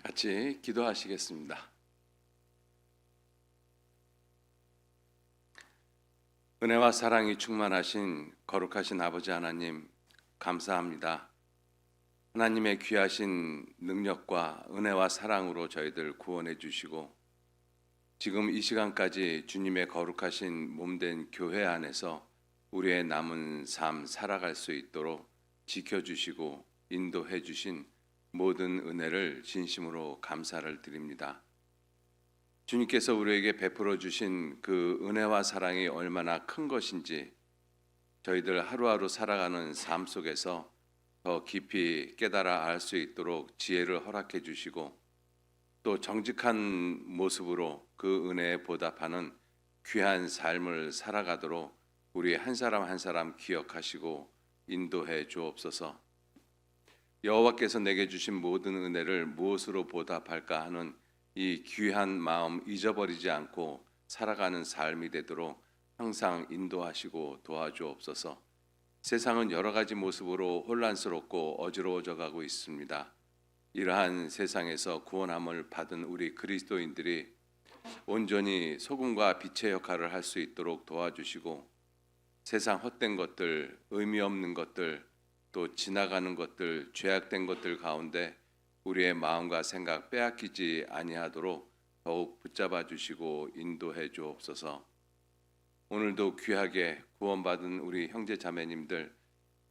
같이 기도하시겠습니다. 은혜와 사랑이 충만하신 거룩하신 아버지 하나님, 감사합니다. 하나님의 귀하신 능력과 은혜와 사랑으로 저희들 구원해 주시고 지금 이 시간까지 주님의 거룩하신 몸된 교회 안에서 우리의 남은 삶 살아갈 수 있도록 지켜주시고 인도해 주신 모든 은혜를 진심으로 감사를 드립니다. 주님께서 우리에게 베풀어 주신 그 은혜와 사랑이 얼마나 큰 것인지 저희들 하루하루 살아가는 삶 속에서 더 깊이 깨달아 알 수 있도록 지혜를 허락해 주시고 또 정직한 모습으로 그 은혜에 보답하는 귀한 삶을 살아가도록 우리 한 사람 한 사람 기억하시고 인도해 주옵소서. 여호와께서 내게 주신 모든 은혜를 무엇으로 보답할까 하는 이 귀한 마음 잊어버리지 않고 살아가는 삶이 되도록 항상 인도하시고 도와주옵소서. 세상은 여러 가지 모습으로 혼란스럽고 어지러워져 가고 있습니다. 이러한 세상에서 구원함을 받은 우리 그리스도인들이 온전히 소금과 빛의 역할을 할 수 있도록 도와주시고 세상 헛된 것들, 의미 없는 것들, 또 지나가는 것들, 죄악된 것들 가운데 우리의 마음과 생각 빼앗기지 아니하도록 더욱 붙잡아 주시고 인도해 주옵소서. 오늘도 귀하게 구원받은 우리 형제 자매님들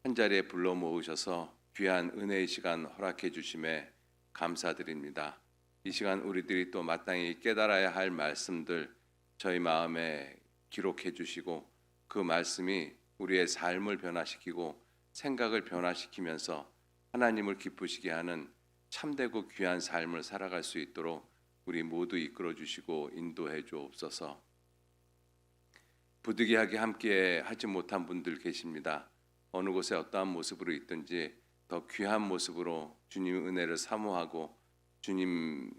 한자리에 불러 모으셔서 귀한 은혜의 시간 허락해 주심에 감사드립니다. 이 시간 우리들이 또 마땅히 깨달아야 할 말씀들 저희 마음에 기록해 주시고 그 말씀이 우리의 삶을 변화시키고 생각을 변화시키면서 하나님을 기쁘시게 하는 참되고 귀한 삶을 살아갈 수 있도록 우리 모두 이끌어 주시고 인도해 주옵소서. 부득이하게 함께 하지 못한 분들 계십니다. 어느 곳에 어떠한 모습으로 있든지 더 귀한 모습으로 주님의 은혜를 사모하고 주님과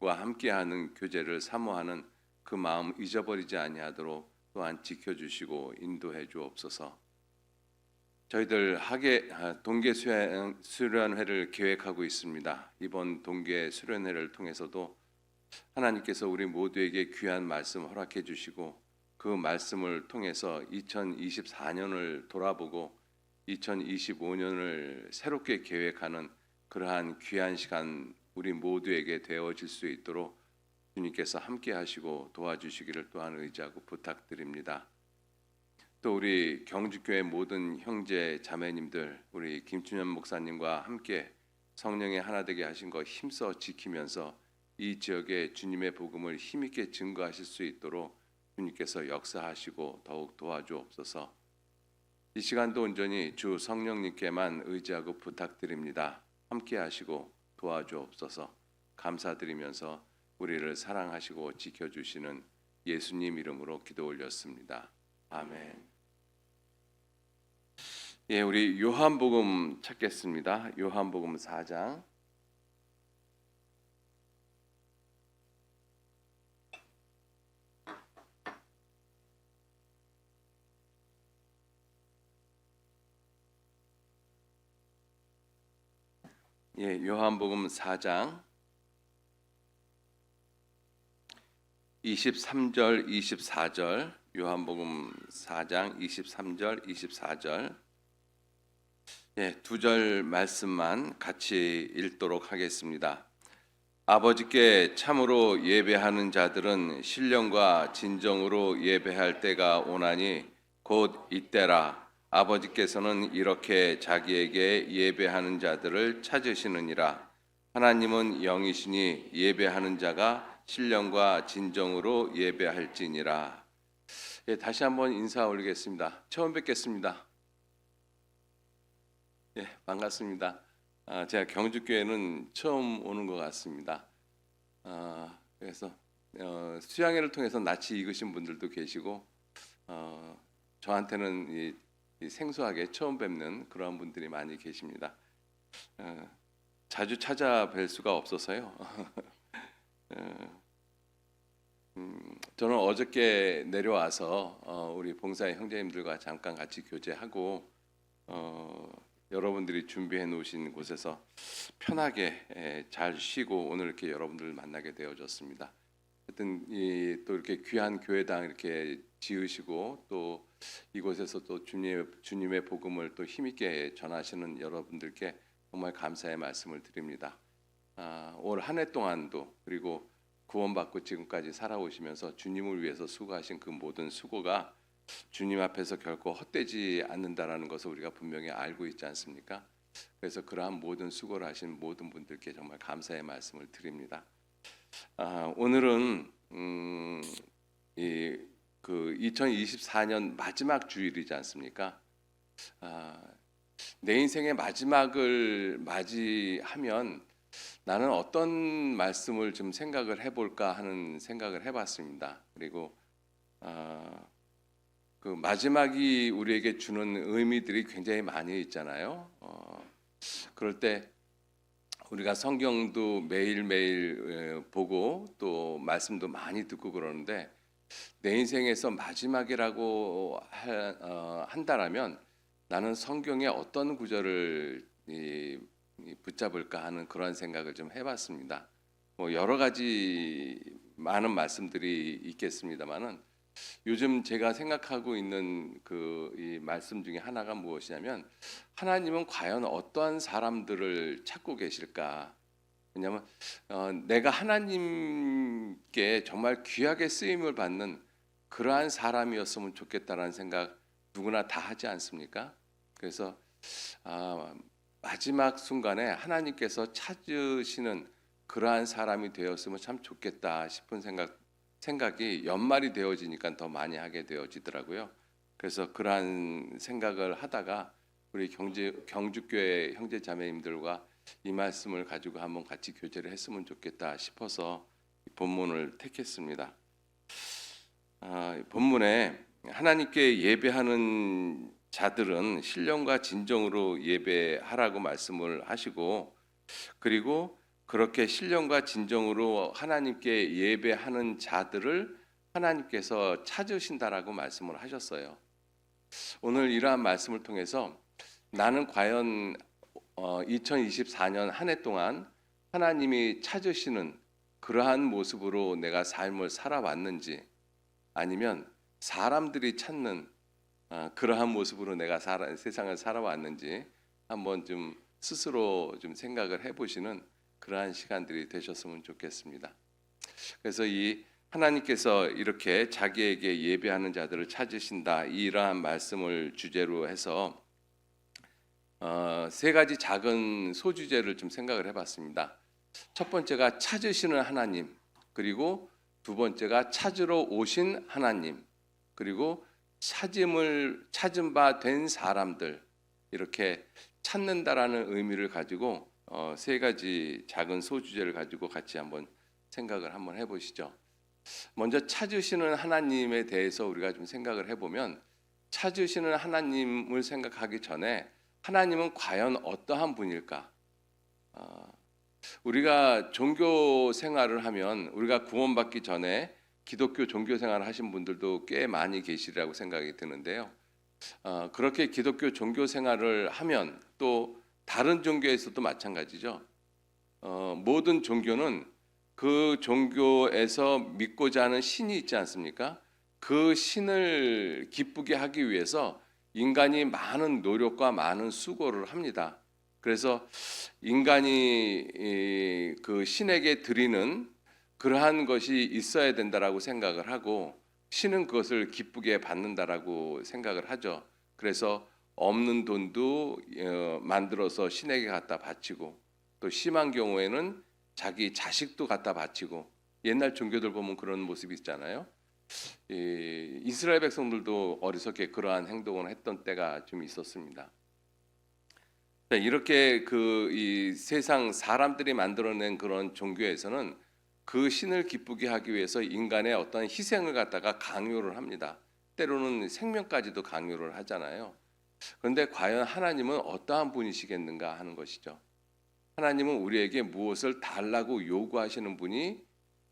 함께하는 교제를 사모하는 그 마음 잊어버리지 아니하도록 또한 지켜주시고 인도해 주옵소서. 저희들 동계 수련회를 계획하고 있습니다. 이번 동계 수련회를 통해서도 하나님께서 우리 모두에게 귀한 말씀 허락해 주시고 그 말씀을 통해서 2024년을 돌아보고 2025년을 새롭게 계획하는 그러한 귀한 시간 우리 모두에게 되어질 수 있도록 주님께서 함께 하시고 도와주시기를 또한 의지하고 부탁드립니다. 또 우리 경주교회 모든 형제 자매님들 우리 김춘현 목사님과 함께 성령의 하나 되게 하신 것 힘써 지키면서 이 지역에 주님의 복음을 힘있게 증거하실 수 있도록 주님께서 역사하시고 더욱 도와주옵소서. 이 시간도 온전히 주 성령님께만 의지하고 부탁드립니다. 함께 하시고 도와주옵소서. 감사드리면서 우리를 사랑하시고 지켜주시는 예수님 이름으로 기도 올렸습니다. 아멘. 우리 요한복음 찾겠습니다. 요한복음 4장. 요한복음 4장 23절 24절 요한복음 4장 23절 24절 두 절 말씀만 같이 읽도록 하겠습니다. 아버지께 참으로 예배하는 자들은 신령과 진정으로 예배할 때가 오나니 곧 이때라. 아버지께서는 이렇게 자기에게 예배하는 자들을 찾으시느니라. 하나님은 영이시니 예배하는 자가 신령과 진정으로 예배할지니라. 다시 한번 인사 올리겠습니다. 처음 뵙겠습니다. 반갑습니다. 제가 경주교회는 처음 오는 것 같습니다. 그래서 수양회를 통해서 낯이 익으신 분들도 계시고 저한테는 이 생소하게 처음 뵙는 그런 분들이 많이 계십니다. 자주 찾아뵐 수가 없어서요. 저는 어저께 내려와서 우리 봉사의 형제님들과 잠깐 같이 교제하고 여러분들이 준비해 놓으신 곳에서 편하게 잘 쉬고 오늘 이렇게 여러분들을 만나게 되어졌습니다. 하여튼 또 이렇게 귀한 교회당 이렇게 지으시고 또 이곳에서 또 주님의 복음을 또 힘있게 전하시는 여러분들께 정말 감사의 말씀을 드립니다. 올 한 해 동안도 그리고 구원받고 지금까지 살아오시면서 주님을 위해서 수고하신 그 모든 수고가 주님 앞에서 결코 헛되지 않는다라는 것을 우리가 분명히 알고 있지 않습니까? 그래서 그러한 모든 수고를 하신 모든 분들께 정말 감사의 말씀을 드립니다. 오늘은 그 2024년 마지막 주일이지 않습니까? 내 인생의 마지막을 맞이하면 나는 어떤 말씀을 좀 생각을 해볼까 하는 생각을 해봤습니다. 그리고 그 마지막이 우리에게 주는 의미들이 굉장히 많이 있잖아요. 그럴 때 우리가 성경도 매일매일 보고 또 말씀도 많이 듣고 그러는데 내 인생에서 마지막이라고 한다라면 나는 성경의 어떤 구절을 붙잡을까 하는 그런 생각을 좀 해봤습니다. 뭐 여러 가지 많은 말씀들이 있겠습니다만은 요즘 제가 생각하고 있는 이 말씀 중에 하나가 무엇이냐면 하나님은 과연 어떠한 사람들을 찾고 계실까? 왜냐하면 내가 하나님께 정말 귀하게 쓰임을 받는 그러한 사람이었으면 좋겠다라는 생각 누구나 다 하지 않습니까? 그래서 마지막 순간에 하나님께서 찾으시는 그러한 사람이 되었으면 참 좋겠다 싶은 생각이 연말이 되어지니까 더 많이 하게 되어지더라고요. 그래서 그러한 생각을 하다가 우리 경주교회 형제 자매님들과 이 말씀을 가지고 한번 같이 교제를 했으면 좋겠다 싶어서 본문을 택했습니다. 본문에 하나님께 예배하는 자들은 신령과 진정으로 예배하라고 말씀을 하시고 그리고 그렇게 신령과 진정으로 하나님께 예배하는 자들을 하나님께서 찾으신다라고 말씀을 하셨어요. 오늘 이러한 말씀을 통해서 나는 과연 2024년 한 해 동안 하나님이 찾으시는 그러한 모습으로 내가 삶을 살아왔는지 아니면 사람들이 찾는 그러한 모습으로 내가 세상을 살아왔는지 한번 좀 스스로 좀 생각을 해보시는 그러한 시간들이 되셨으면 좋겠습니다. 그래서 이 하나님께서 이렇게 자기에게 예배하는 자들을 찾으신다 이러한 말씀을 주제로 해서 세 가지 작은 소주제를 좀 생각을 해봤습니다. 첫 번째가 찾으시는 하나님, 그리고 두 번째가 찾으러 오신 하나님, 그리고 찾은 바 된 사람들, 이렇게 찾는다라는 의미를 가지고 세 가지 작은 소주제를 가지고 같이 한번 생각을 한번 해보시죠. 먼저 찾으시는 하나님에 대해서 우리가 좀 생각을 해보면 찾으시는 하나님을 생각하기 전에 하나님은 과연 어떠한 분일까? 우리가 종교 생활을 하면 우리가 구원받기 전에 기독교 종교 생활을 하신 분들도 꽤 많이 계시리라고 생각이 드는데요. 그렇게 기독교 종교 생활을 하면 또 다른 종교에서도 마찬가지죠. 모든 종교는 그 종교에서 믿고자 하는 신이 있지 않습니까? 그 신을 기쁘게 하기 위해서 인간이 많은 노력과 많은 수고를 합니다. 그래서 인간이 그 신에게 드리는 그러한 것이 있어야 된다라고 생각을 하고 신은 그것을 기쁘게 받는다라고 생각을 하죠. 그래서 없는 돈도 만들어서 신에게 갖다 바치고 또 심한 경우에는 자기 자식도 갖다 바치고 옛날 종교들 보면 그런 모습이 있잖아요. 이스라엘 백성들도 어리석게 그러한 행동을 했던 때가 좀 있었습니다. 이렇게 이 세상 사람들이 만들어낸 그런 종교에서는 그 신을 기쁘게 하기 위해서 인간의 어떤 희생을 갖다가 강요를 합니다. 때로는 생명까지도 강요를 하잖아요. 그런데 과연 하나님은 어떠한 분이시겠는가 하는 것이죠. 하나님은 우리에게 무엇을 달라고 요구하시는 분이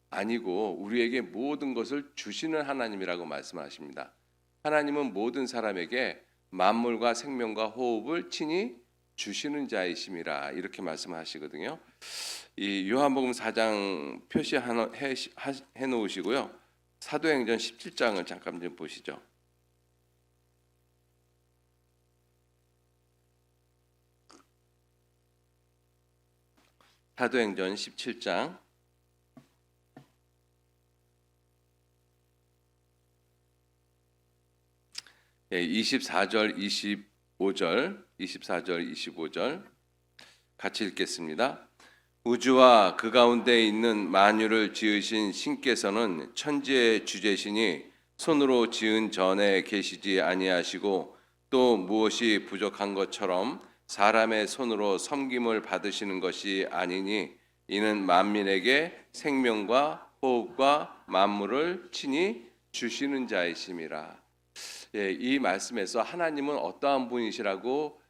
아니고 우리에게 모든 것을 주시는 하나님이라고 말씀하십니다. 하나님은 모든 사람에게 만물과 생명과 호흡을 친히 주시는 자이심이라 이렇게 말씀하시거든요. 이 요한복음 4장 표시해 놓으시고요. 사도행전 17장을 잠깐 좀 보시죠. 사도행전 17장 24절 25절 같이 읽겠습니다. 우주와 그 가운데 있는 만유를 지으신 신께서는 천지의 주제시니 손으로 지은 전에 계시지 아니하시고 또 무엇이 부족한 것처럼 사람의 손으로 섬김을 받으시는 것이 아니니 이는 만민에게 생명과 호흡과 만물을 친히 주시는 자이심이라. 이 말씀에서 하나님은 어떠한 분이시라고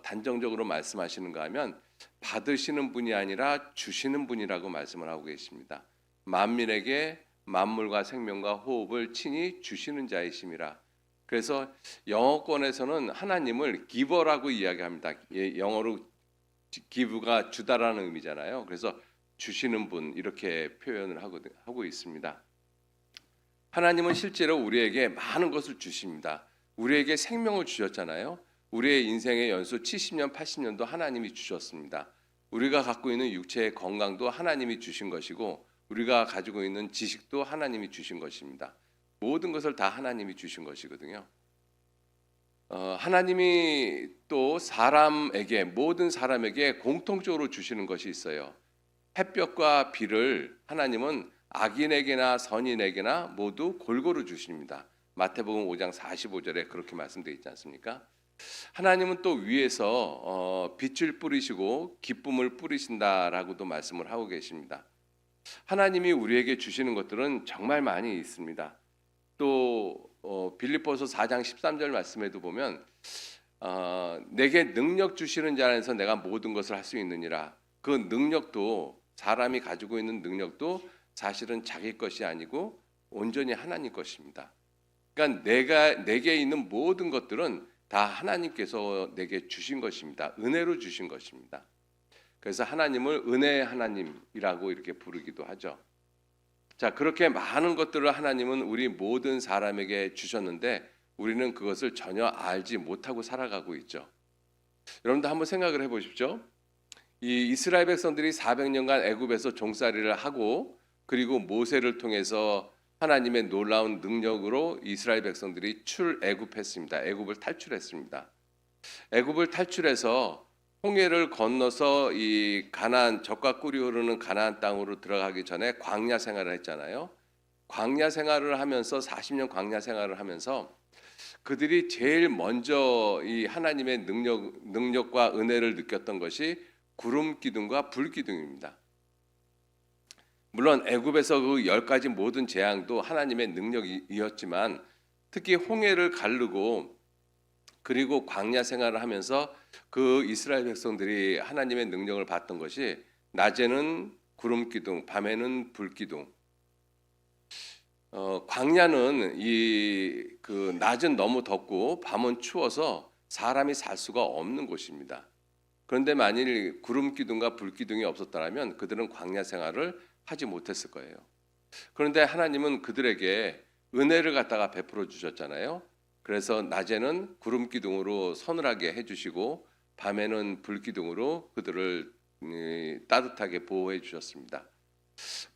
단정적으로 말씀하시는가 하면 받으시는 분이 아니라 주시는 분이라고 말씀을 하고 계십니다. 만민에게 만물과 생명과 호흡을 친히 주시는 자이심이라. 그래서 영어권에서는 하나님을 기버라고 이야기합니다. 영어로 기브가 주다라는 의미잖아요. 그래서 주시는 분 이렇게 표현을 하고 있습니다. 하나님은 실제로 우리에게 많은 것을 주십니다. 우리에게 생명을 주셨잖아요. 우리의 인생의 연수 70년, 80년도 하나님이 주셨습니다. 우리가 갖고 있는 육체의 건강도 하나님이 주신 것이고 우리가 가지고 있는 지식도 하나님이 주신 것입니다. 모든 것을 다 하나님이 주신 것이거든요. 하나님이 또 모든 사람에게 공통적으로 주시는 것이 있어요. 햇볕과 비를 하나님은 악인에게나 선인에게나 모두 골고루 주십니다. 마태복음 5장 45절에 그렇게 말씀되어 있지 않습니까? 하나님은 또 위에서 빛을 뿌리시고 기쁨을 뿌리신다라고도 말씀을 하고 계십니다. 하나님이 우리에게 주시는 것들은 정말 많이 있습니다. 또 빌립보서 4장 13절 말씀에도 보면 내게 능력 주시는 자 안에서 내가 모든 것을 할 수 있느니라. 그 능력도 사람이 가지고 있는 능력도 사실은 자기 것이 아니고 온전히 하나님 것입니다. 그러니까 내게 있는 모든 것들은 다 하나님께서 내게 주신 것입니다. 은혜로 주신 것입니다. 그래서 하나님을 은혜의 하나님이라고 이렇게 부르기도 하죠. 자, 그렇게 많은 것들을 하나님은 우리 모든 사람에게 주셨는데 우리는 그것을 전혀 알지 못하고 살아가고 있죠. 여러분도 한번 생각을 해보십시오. 이 이스라엘 백성들이 400년간 애굽에서 종살이를 하고 그리고 모세를 통해서 하나님의 놀라운 능력으로 이스라엘 백성들이 출애굽했습니다. 애굽을 탈출했습니다. 애굽을 탈출해서 홍해를 건너서 이 가나안 젖과 꿀이 흐르는 가나안 땅으로 들어가기 전에 광야 생활을 했잖아요. 광야 생활을 하면서 40년 광야 생활을 하면서 그들이 제일 먼저 이 하나님의 능력과 은혜를 느꼈던 것이 구름 기둥과 불 기둥입니다. 물론 애굽에서 그 10가지 모든 재앙도 하나님의 능력이었지만 특히 홍해를 가르고 그리고 광야 생활을 하면서 그 이스라엘 백성들이 하나님의 능력을 봤던 것이 낮에는 구름 기둥, 밤에는 불 기둥. 광야는 그 낮은 너무 덥고 밤은 추워서 사람이 살 수가 없는 곳입니다. 그런데 만일 구름 기둥과 불 기둥이 없었다면 그들은 광야 생활을 하지 못했을 거예요. 그런데 하나님은 그들에게 은혜를 갖다가 베풀어 주셨잖아요. 그래서 낮에는 구름 기둥으로 서늘하게 해주시고 밤에는 불 기둥으로 그들을 따뜻하게 보호해 주셨습니다.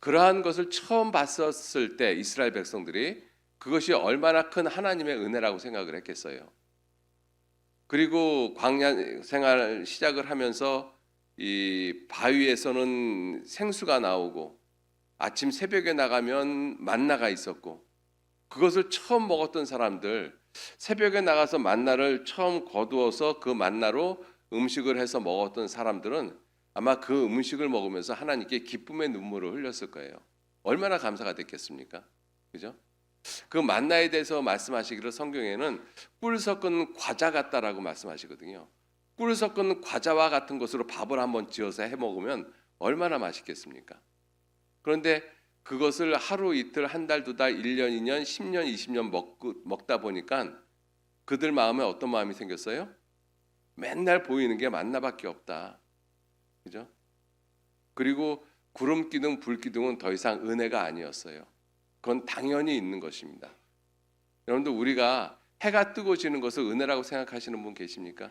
그러한 것을 처음 봤었을 때 이스라엘 백성들이 그것이 얼마나 큰 하나님의 은혜라고 생각을 했겠어요. 그리고 광야 생활 시작을 하면서 이 바위에서는 생수가 나오고 아침 새벽에 나가면 만나가 있었고 그것을 처음 먹었던 사람들 새벽에 나가서 만나를 처음 거두어서 그 만나로 음식을 해서 먹었던 사람들은 아마 그 음식을 먹으면서 하나님께 기쁨의 눈물을 흘렸을 거예요. 얼마나 감사가 됐겠습니까? 그죠? 그 만나에 대해서 말씀하시기를 성경에는 꿀 섞은 과자 같다라고 말씀하시거든요. 꿀 섞은 과자와 같은 것으로 밥을 한번 지어서 해 먹으면 얼마나 맛있겠습니까? 그런데 그것을 하루 이틀 한 달 두 달 1년 2년 10년 20년 먹다 보니까 그들 마음에 어떤 마음이 생겼어요? 맨날 보이는 게 만나밖에 없다. 그죠? 그리고 구름 기둥, 불 기둥은 더 이상 은혜가 아니었어요. 그건 당연히 있는 것입니다. 여러분들 우리가 해가 뜨고 지는 것을 은혜라고 생각하시는 분 계십니까?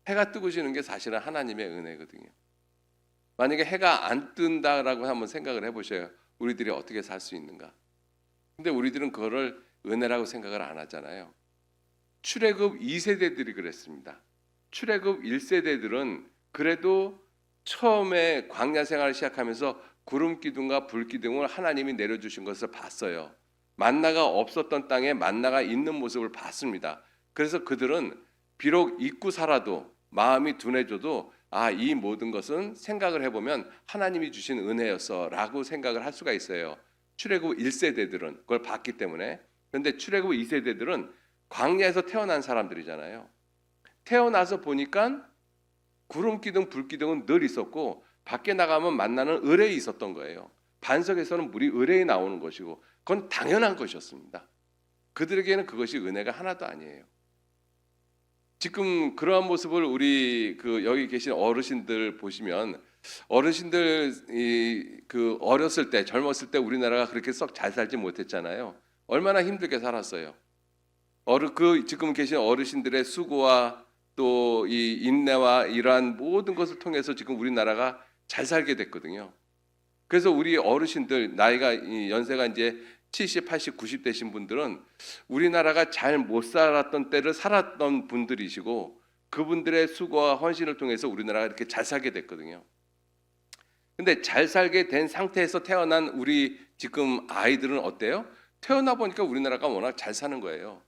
해가 뜨고 지는 게 사실은 하나님의 은혜거든요. 만약에 해가 안 뜬다라고 한번 생각을 해보셔요. 우리들이 어떻게 살 수 있는가? 근데 우리들은 그거를 은혜라고 생각을 안 하잖아요. 출애굽 2세대들이 그랬습니다. 출애굽 1세대들은 그래도 처음에 광야 생활을 시작하면서 구름 기둥과 불 기둥을 하나님이 내려주신 것을 봤어요. 만나가 없었던 땅에 만나가 있는 모습을 봤습니다. 그래서 그들은 비록 잊고 살아도 마음이 둔해져도 이 모든 것은 생각을 해보면 하나님이 주신 은혜였어라고 생각을 할 수가 있어요. 출애굽 1세대들은 그걸 봤기 때문에. 그런데 출애굽 2세대들은 광야에서 태어난 사람들이잖아요. 태어나서 보니까 구름 기둥, 불 기둥은 늘 있었고 밖에 나가면 만나는 의뢰에 있었던 거예요. 반석에서는 물이 의뢰에 나오는 것이고 그건 당연한 것이었습니다. 그들에게는 그것이 은혜가 하나도 아니에요. 지금 그러한 모습을 우리 여기 계신 어르신들 보시면 어르신들 어렸을 때 젊었을 때 우리나라가 그렇게 썩 잘 살지 못했잖아요. 얼마나 힘들게 살았어요. 지금 계신 어르신들의 수고와 또 이 인내와 이러한 모든 것을 통해서 지금 우리나라가 잘 살게 됐거든요. 그래서 우리 어르신들 나이가 연세가 이제 70, 80, 90 되신 분들은 우리나라가 잘 못 살았던 때를 살았던 분들이시고 그분들의 수고와 헌신을 통해서 우리나라가 이렇게 잘 살게 됐거든요. 근데 잘 살게 된 상태에서 태어난 우리 지금 아이들은 어때요? 태어나 보니까 우리나라가 워낙 잘 사는 거예요.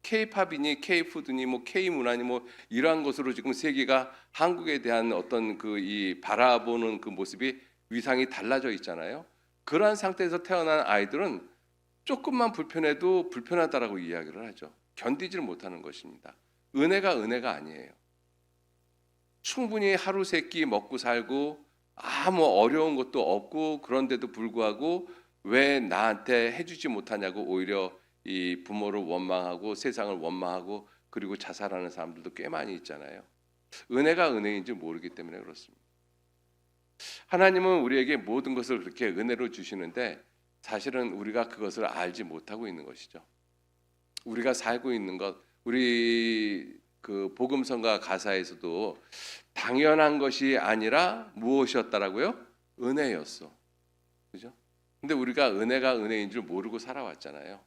K-팝이니 K-푸드니 뭐 K-문화니 뭐 이러한 것으로 지금 세계가 한국에 대한 어떤 이 바라보는 그 모습이 위상이 달라져 있잖아요. 그러한 상태에서 태어난 아이들은 조금만 불편해도 불편하다라고 이야기를 하죠. 견디질 못하는 것입니다. 은혜가 아니에요. 충분히 하루 세 끼 먹고 살고 아무 어려운 것도 없고 그런데도 불구하고 왜 나한테 해주지 못하냐고 오히려 이 부모를 원망하고 세상을 원망하고 그리고 자살하는 사람들도 꽤 많이 있잖아요. 은혜가 은혜인지 모르기 때문에 그렇습니다. 하나님은 우리에게 모든 것을 그렇게 은혜로 주시는데 사실은 우리가 그것을 알지 못하고 있는 것이죠. 우리가 살고 있는 것, 우리 복음성가 가사에서도 당연한 것이 아니라 무엇이었다라고요? 은혜였어. 그죠? 근데 우리가 은혜가 은혜인 줄 모르고 살아왔잖아요.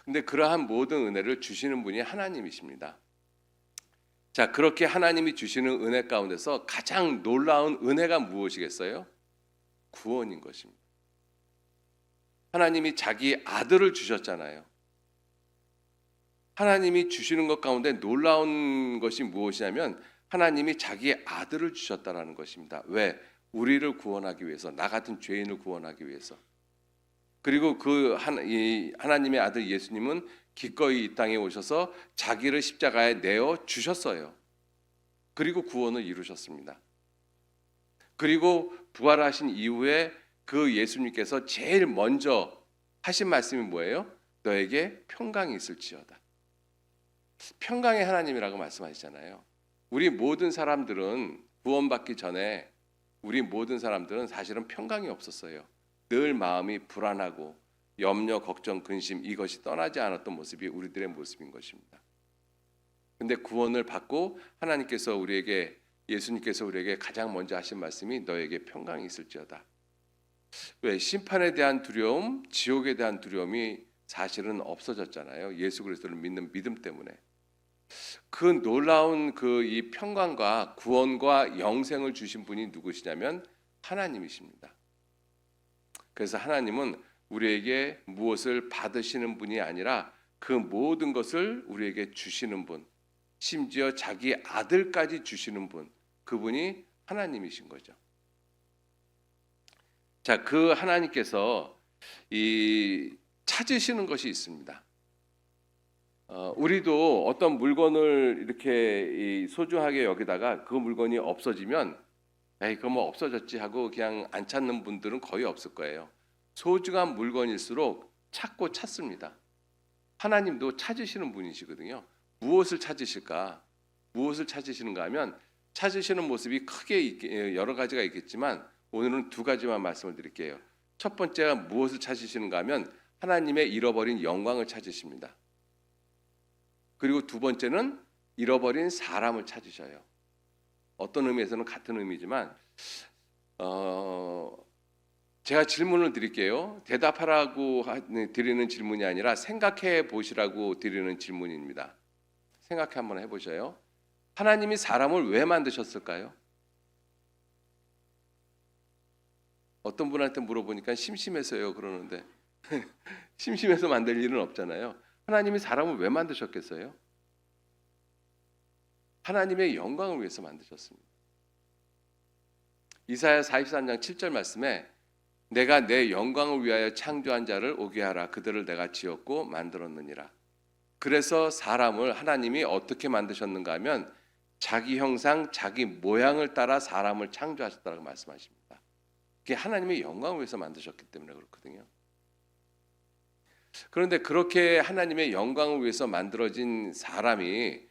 근데 그러한 모든 은혜를 주시는 분이 하나님이십니다. 자, 그렇게 하나님이 주시는 은혜 가운데서 가장 놀라운 은혜가 무엇이겠어요? 구원인 것입니다. 하나님이 자기 아들을 주셨잖아요. 하나님이 주시는 것 가운데 놀라운 것이 무엇이냐면 하나님이 자기 아들을 주셨다라는 것입니다. 왜? 우리를 구원하기 위해서, 나 같은 죄인을 구원하기 위해서. 그리고 하나님의 아들 예수님은 기꺼이 이 땅에 오셔서 자기를 십자가에 내어 주셨어요. 그리고 구원을 이루셨습니다. 그리고 부활하신 이후에 그 예수님께서 제일 먼저 하신 말씀이 뭐예요? 너에게 평강이 있을지어다. 평강의 하나님이라고 말씀하시잖아요. 우리 모든 사람들은 구원받기 전에 우리 모든 사람들은 사실은 평강이 없었어요. 늘 마음이 불안하고 염려, 걱정, 근심 이것이 떠나지 않았던 모습이 우리들의 모습인 것입니다. 근데 구원을 받고 예수님께서 우리에게 가장 먼저 하신 말씀이 너에게 평강이 있을지어다. 왜? 심판에 대한 두려움, 지옥에 대한 두려움이 사실은 없어졌잖아요. 예수 그리스도를 믿는 믿음 때문에. 그 놀라운 이 평강과 구원과 영생을 주신 분이 누구시냐면 하나님이십니다. 그래서 하나님은 우리에게 무엇을 받으시는 분이 아니라 그 모든 것을 우리에게 주시는 분, 심지어 자기 아들까지 주시는 분, 그분이 하나님이신 거죠. 자, 그 하나님께서 찾으시는 것이 있습니다. 우리도 어떤 물건을 이렇게 소중하게 여기다가 그 물건이 없어지면 그거 뭐 없어졌지 하고 그냥 안 찾는 분들은 거의 없을 거예요. 소중한 물건일수록 찾습니다. 하나님도 찾으시는 분이시거든요. 무엇을 찾으실까? 무엇을 찾으시는가 하면 찾으시는 모습이 크게 여러 가지가 있겠지만 오늘은 두 가지만 말씀을 드릴게요. 첫 번째가 무엇을 찾으시는가 하면 하나님의 잃어버린 영광을 찾으십니다. 그리고 두 번째는 잃어버린 사람을 찾으셔요. 어떤 의미에서는 같은 의미지만 제가 질문을 드릴게요. 대답하라고 드리는 질문이 아니라 생각해 보시라고 드리는 질문입니다. 생각해 한번 해보셔요. 하나님이 사람을 왜 만드셨을까요? 어떤 분한테 물어보니까 심심해서요 그러는데 심심해서 만들 일은 없잖아요. 하나님이 사람을 왜 만드셨겠어요? 하나님의 영광을 위해서 만드셨습니다. 이사야 43장 7절 말씀에 내가 내 영광을 위하여 창조한 자를 오게 하라. 그들을 내가 지었고 만들었느니라. 그래서 사람을 하나님이 어떻게 만드셨는가 하면 자기 형상, 자기 모양을 따라 사람을 창조하셨다고 말씀하십니다. 그게 하나님의 영광을 위해서 만드셨기 때문에 그렇거든요. 그런데 그렇게 하나님의 영광을 위해서 만들어진 사람이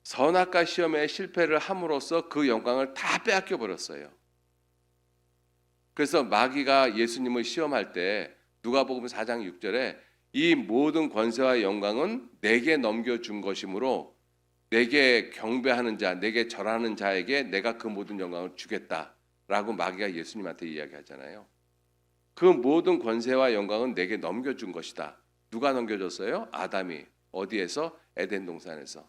선악과 시험에 실패를 함으로써 그 영광을 다 빼앗겨 버렸어요. 그래서 마귀가 예수님을 시험할 때 누가복음 4장 6절에 이 모든 권세와 영광은 내게 넘겨준 것이므로 내게 경배하는 자, 내게 절하는 자에게 내가 그 모든 영광을 주겠다라고 마귀가 예수님한테 이야기하잖아요. 그 모든 권세와 영광은 내게 넘겨준 것이다. 누가 넘겨줬어요? 아담이. 어디에서? 에덴 동산에서.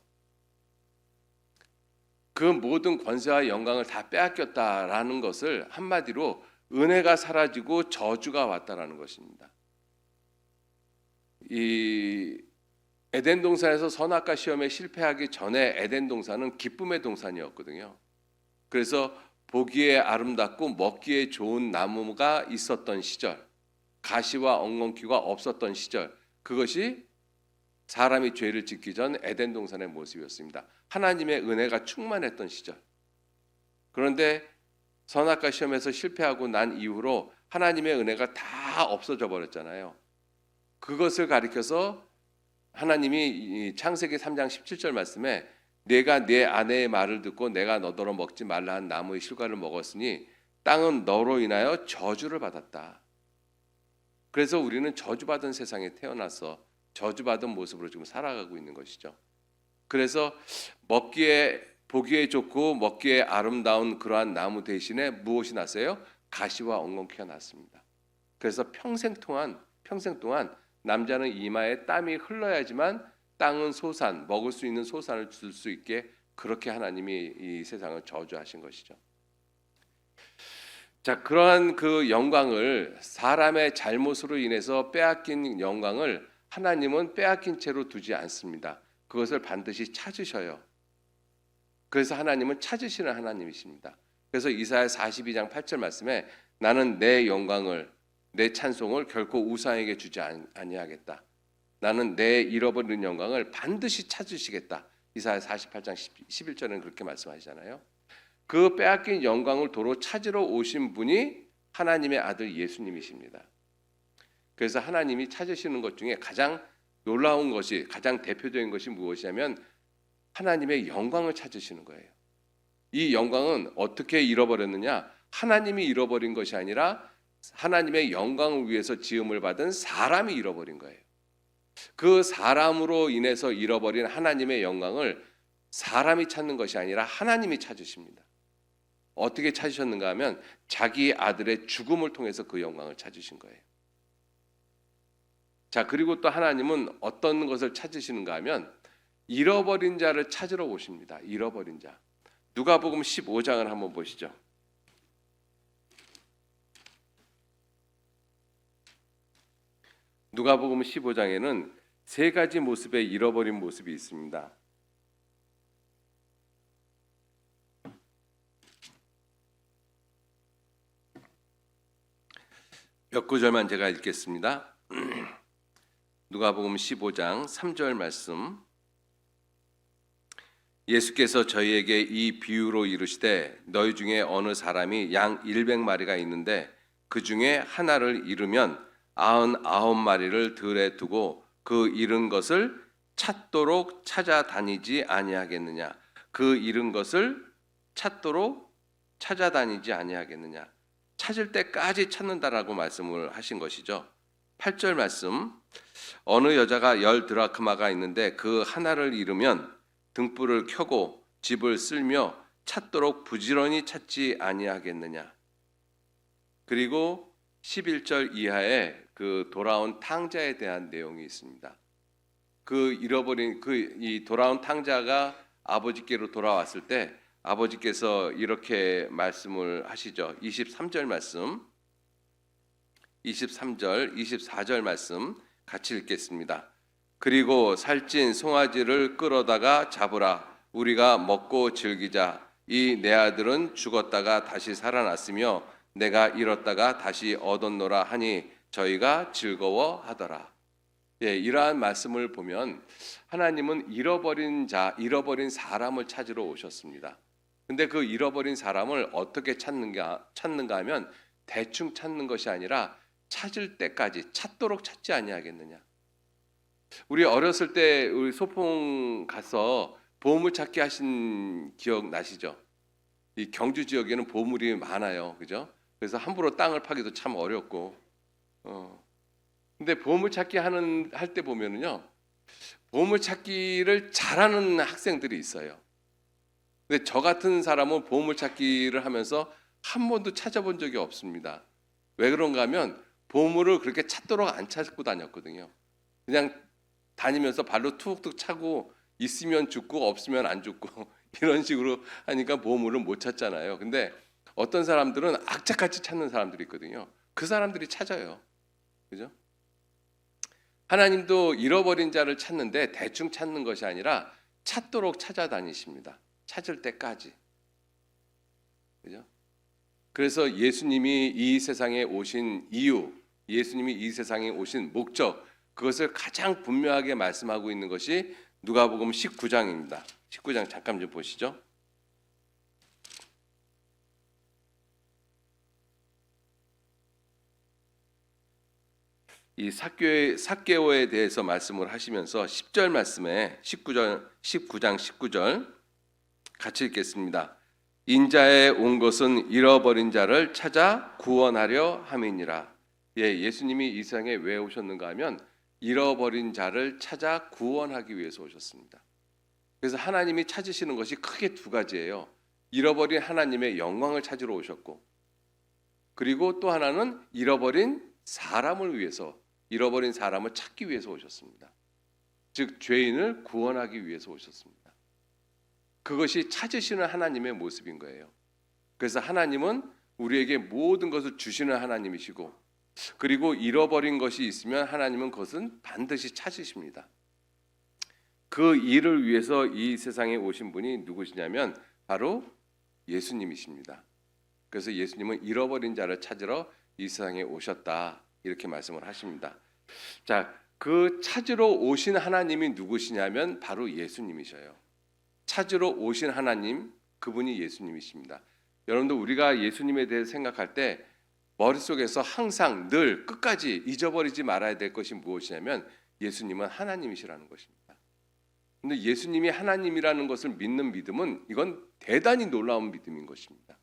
그 모든 권세와 영광을 다 빼앗겼다라는 것을 한마디로 은혜가 사라지고 저주가 왔다라는 것입니다. 이 에덴 동산에서 선악과 시험에 실패하기 전에 에덴 동산은 기쁨의 동산이었거든요. 그래서 보기에 아름답고 먹기에 좋은 나무가 있었던 시절, 가시와 엉겅퀴가 없었던 시절, 그것이 사람이 죄를 짓기 전 에덴 동산의 모습이었습니다. 하나님의 은혜가 충만했던 시절. 그런데 선악과 시험에서 실패하고 난 이후로 하나님의 은혜가 다 없어져 버렸잖아요. 그것을 가리켜서 하나님이 창세기 3장 17절 말씀에 내가 내 아내의 말을 듣고 내가 너더러 먹지 말라 한 나무의 실과를 먹었으니 땅은 너로 인하여 저주를 받았다. 그래서 우리는 저주받은 세상에 태어나서 저주받은 모습으로 지금 살아가고 있는 것이죠. 그래서 보기에 좋고 먹기에 아름다운 그러한 나무 대신에 무엇이 났어요? 가시와 엉겅퀴가 났습니다. 그래서 평생 동안 남자는 이마에 땀이 흘러야지만 땅은 소산, 먹을 수 있는 소산을 줄 수 있게 그렇게 하나님이 이 세상을 저주하신 것이죠. 자, 그러한 그 영광을 사람의 잘못으로 인해서 빼앗긴 영광을 하나님은 빼앗긴 채로 두지 않습니다. 그것을 반드시 찾으셔요. 그래서 하나님은 찾으시는 하나님이십니다. 그래서 이사야 42장 8절 말씀에 나는 내 영광을 내 찬송을 결코 우상에게 주지 아니하겠다. 나는 내 잃어버린 영광을 반드시 찾으시겠다. 이사야 48장 11절은 그렇게 말씀하시잖아요. 그 빼앗긴 영광을 도로 찾으러 오신 분이 하나님의 아들 예수님이십니다. 그래서 하나님이 찾으시는 것 중에 가장 놀라운 것이, 가장 대표적인 것이 무엇이냐면 하나님의 영광을 찾으시는 거예요. 이 영광은 어떻게 잃어버렸느냐? 하나님이 잃어버린 것이 아니라 하나님의 영광을 위해서 지음을 받은 사람이 잃어버린 거예요. 그 사람으로 인해서 잃어버린 하나님의 영광을 사람이 찾는 것이 아니라 하나님이 찾으십니다. 어떻게 찾으셨는가 하면 자기 아들의 죽음을 통해서 그 영광을 찾으신 거예요. 자, 그리고 또 하나님은 어떤 것을 찾으시는가 하면 잃어버린 자를 찾으러 오십니다. 잃어버린 자. 누가복음 15장을 한번 보시죠. 누가복음 15장에는 세 가지 모습의 잃어버린 모습이 있습니다. 몇 구절만 제가 읽겠습니다. 누가복음 15장 3절 말씀. 예수께서 저희에게 이 비유로 이르시되 너희 중에 어느 사람이 양 100마리가 있는데 그 중에 하나를 잃으면 99마리를 들에 두고 그 잃은 것을 찾도록 찾아다니지 아니하겠느냐. 그 잃은 것을 찾도록 찾아다니지 아니하겠느냐. 찾을 때까지 찾는다라고 말씀을 하신 것이죠. 8절 말씀. 어느 여자가 10드라크마가 있는데 그 하나를 잃으면 등불을 켜고 집을 쓸며 찾도록 부지런히 찾지 아니하겠느냐. 그리고 11절 이하에 그 돌아온 탕자에 대한 내용이 있습니다. 그 잃어버린 이 돌아온 탕자가 아버지께로 돌아왔을 때 아버지께서 이렇게 말씀을 하시죠. 23절 말씀, 23절, 24절 말씀 같이 읽겠습니다. 그리고 살찐 송아지를 끌어다가 잡으라. 우리가 먹고 즐기자. 이 내 아들은 죽었다가 다시 살아났으며 내가 잃었다가 다시 얻었노라 하니 저희가 즐거워하더라. 예, 이러한 말씀을 보면 하나님은 잃어버린 사람을 찾으러 오셨습니다. 근데 그 잃어버린 사람을 어떻게 찾는가 하면 대충 찾는 것이 아니라 찾을 때까지 찾도록 찾지 아니하겠느냐. 우리 어렸을 때 우리 소풍 가서 보물찾기 하신 기억 나시죠? 이 경주 지역에는 보물이 많아요, 그죠? 그래서 함부로 땅을 파기도 참 어렵고, 근데 보물찾기 할 때 보면은요, 보물찾기를 잘하는 학생들이 있어요. 근데 저 같은 사람은 보물찾기를 하면서 한 번도 찾아본 적이 없습니다. 왜 그런가 하면 보물을 그렇게 찾도록 안 찾고 다녔거든요. 그냥 다니면서 발로 툭툭 차고 있으면 죽고 없으면 안 죽고 이런 식으로 하니까 보물을 못 찾잖아요. 근데 어떤 사람들은 악착같이 찾는 사람들이 있거든요. 그 사람들이 찾아요. 그죠? 하나님도 잃어버린 자를 찾는데 대충 찾는 것이 아니라 찾도록 찾아다니십니다. 찾을 때까지. 그죠? 그래서 예수님이 이 세상에 오신 이유, 예수님이 이 세상에 오신 목적, 그것을 가장 분명하게 말씀하고 있는 것이 누가복음 19장입니다. 19장 잠깐 좀 보시죠. 이 삭개오에 대해서 말씀을 하시면서 10절 말씀에 19장 19절 같이 읽겠습니다. 인자에 온 것은 잃어버린 자를 찾아 구원하려 함이니라. 예, 예수님이 이 세상에 왜 오셨는가 하면 잃어버린 자를 찾아 구원하기 위해서 오셨습니다. 그래서 하나님이 찾으시는 것이 크게 두 가지예요. 잃어버린 하나님의 영광을 찾으러 오셨고, 그리고 또 하나는 잃어버린 사람을 위해서, 잃어버린 사람을 찾기 위해서 오셨습니다. 즉 죄인을 구원하기 위해서 오셨습니다. 그것이 찾으시는 하나님의 모습인 거예요. 그래서 하나님은 우리에게 모든 것을 주시는 하나님이시고, 그리고 잃어버린 것이 있으면 하나님은 그것은 반드시 찾으십니다. 그 일을 위해서 이 세상에 오신 분이 누구시냐면 바로 예수님이십니다. 그래서 예수님은 잃어버린 자를 찾으러 이 세상에 오셨다, 이렇게 말씀을 하십니다. 자, 그 찾으러 오신 하나님이 누구시냐면 바로 예수님이셔요. 찾으러 오신 하나님, 그분이 예수님이십니다. 여러분들, 우리가 예수님에 대해 생각할 때 머릿속에서 항상 늘 끝까지 잊어버리지 말아야 될 것이 무엇이냐면 예수님은 하나님이시라는 것입니다. 근데 예수님이 하나님이라는 것을 믿는 믿음은 이건 대단히 놀라운 믿음인 것입니다.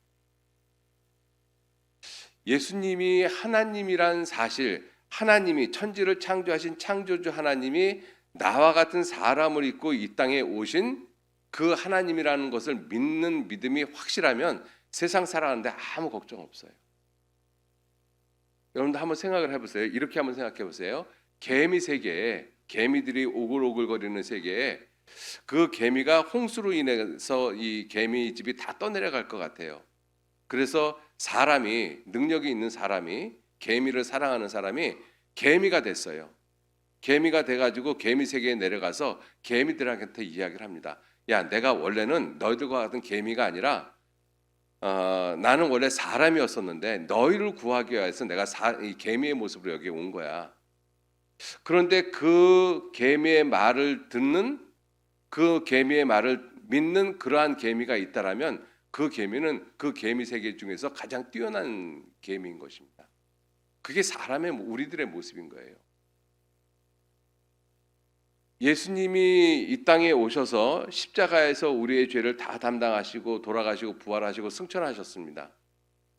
예수님이 하나님이란 사실, 하나님이 천지를 창조하신 창조주 하나님이 나와 같은 사람을 입고 이 땅에 오신 그 하나님이라는 것을 믿는 믿음이 확실하면 세상 살아가는데 아무 걱정 없어요. 여러분도 한번 생각을 해보세요. 이렇게 한번 생각해 보세요. 개미 세계에, 개미들이 오글오글거리는 세계에 그 개미가 홍수로 인해서 이 개미 집이 다 떠내려갈 것 같아요. 그래서 사람이, 능력이 있는 사람이, 개미를 사랑하는 사람이 개미가 됐어요. 개미가 돼가지고 개미 세계에 내려가서 개미들한테 이야기를 합니다. 야, 내가 원래는 너희들과 같은 개미가 아니라 나는 원래 사람이었었는데 너희를 구하기 위해서 내가 이 개미의 모습으로 여기 온 거야. 그런데 그 개미의 말을 듣는, 그 개미의 말을 믿는 그러한 개미가 있다라면 그 개미는 그 개미 세계 중에서 가장 뛰어난 개미인 것입니다. 그게 사람의, 우리들의 모습인 거예요. 예수님이 이 땅에 오셔서 십자가에서 우리의 죄를 다 담당하시고 돌아가시고 부활하시고 승천하셨습니다.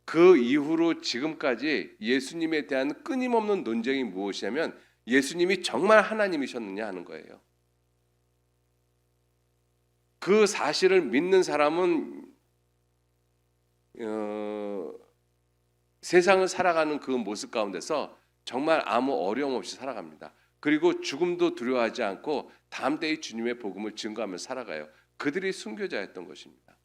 그 이후로 지금까지 예수님에 대한 끊임없는 논쟁이 무엇이냐면 예수님이 정말 하나님이셨느냐 하는 거예요. 그 사실을 믿는 사람은 세상을 살아가는 그 모습 가운데서 정말 아무 어려움 없이 살아갑니다. 그리고 죽음도 두려워하지 않고 담대히 주님의 복음을 증거하며 살아가요. 그들이 순교자였던 것입니다.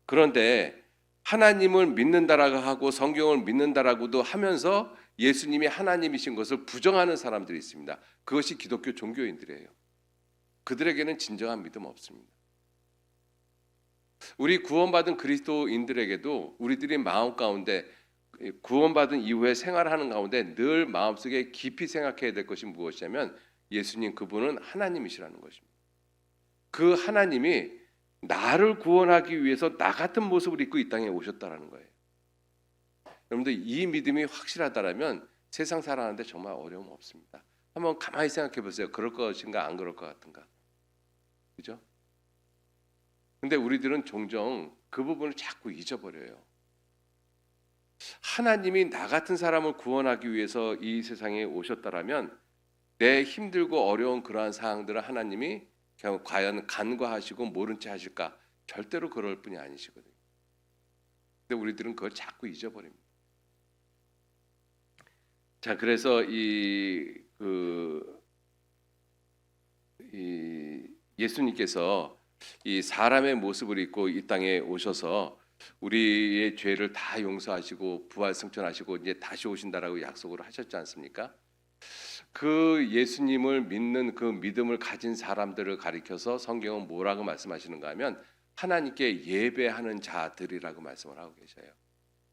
그런데 하나님을 믿는다라고 하고 성경을 믿는다라고도 하면서 예수님이 하나님이신 것을 부정하는 사람들이 있습니다. 그것이 기독교 종교인들이에요. 그들에게는 진정한 믿음 없습니다. 우리 구원받은 그리스도인들에게도 우리들이 마음 가운데 구원받은 이후에 생활하는 가운데 늘 마음속에 깊이 생각해야 될 것이 무엇이냐면 예수님 그분은 하나님이시라는 것입니다. 그 하나님이 나를 구원하기 위해서 나 같은 모습을 입고 이 땅에 오셨다라는 거예요. 여러분들 이 믿음이 확실하다라면 세상 살아가는데 정말 어려움 없습니다. 한번 가만히 생각해 보세요. 그럴 것인가 안 그럴 것 같은가. 그죠? 근데 우리들은 종종 그 부분을 자꾸 잊어버려요. 하나님이 나 같은 사람을 구원하기 위해서 이 세상에 오셨다라면 내 힘들고 어려운 그러한 상황들을 하나님이 과연 간과하시고 모른 채 하실까? 절대로 그럴 분이 아니시거든요. 근데 우리들은 그걸 자꾸 잊어버립니다. 자, 그래서 예수님께서 이 사람의 모습을 입고 이 땅에 오셔서 우리의 죄를 다 용서하시고 부활 승천하시고 이제 다시 오신다라고 약속을 하셨지 않습니까? 그 예수님을 믿는 그 믿음을 가진 사람들을 가리켜서 성경은 뭐라고 말씀하시는가 하면 하나님께 예배하는 자들이라고 말씀을 하고 계셔요.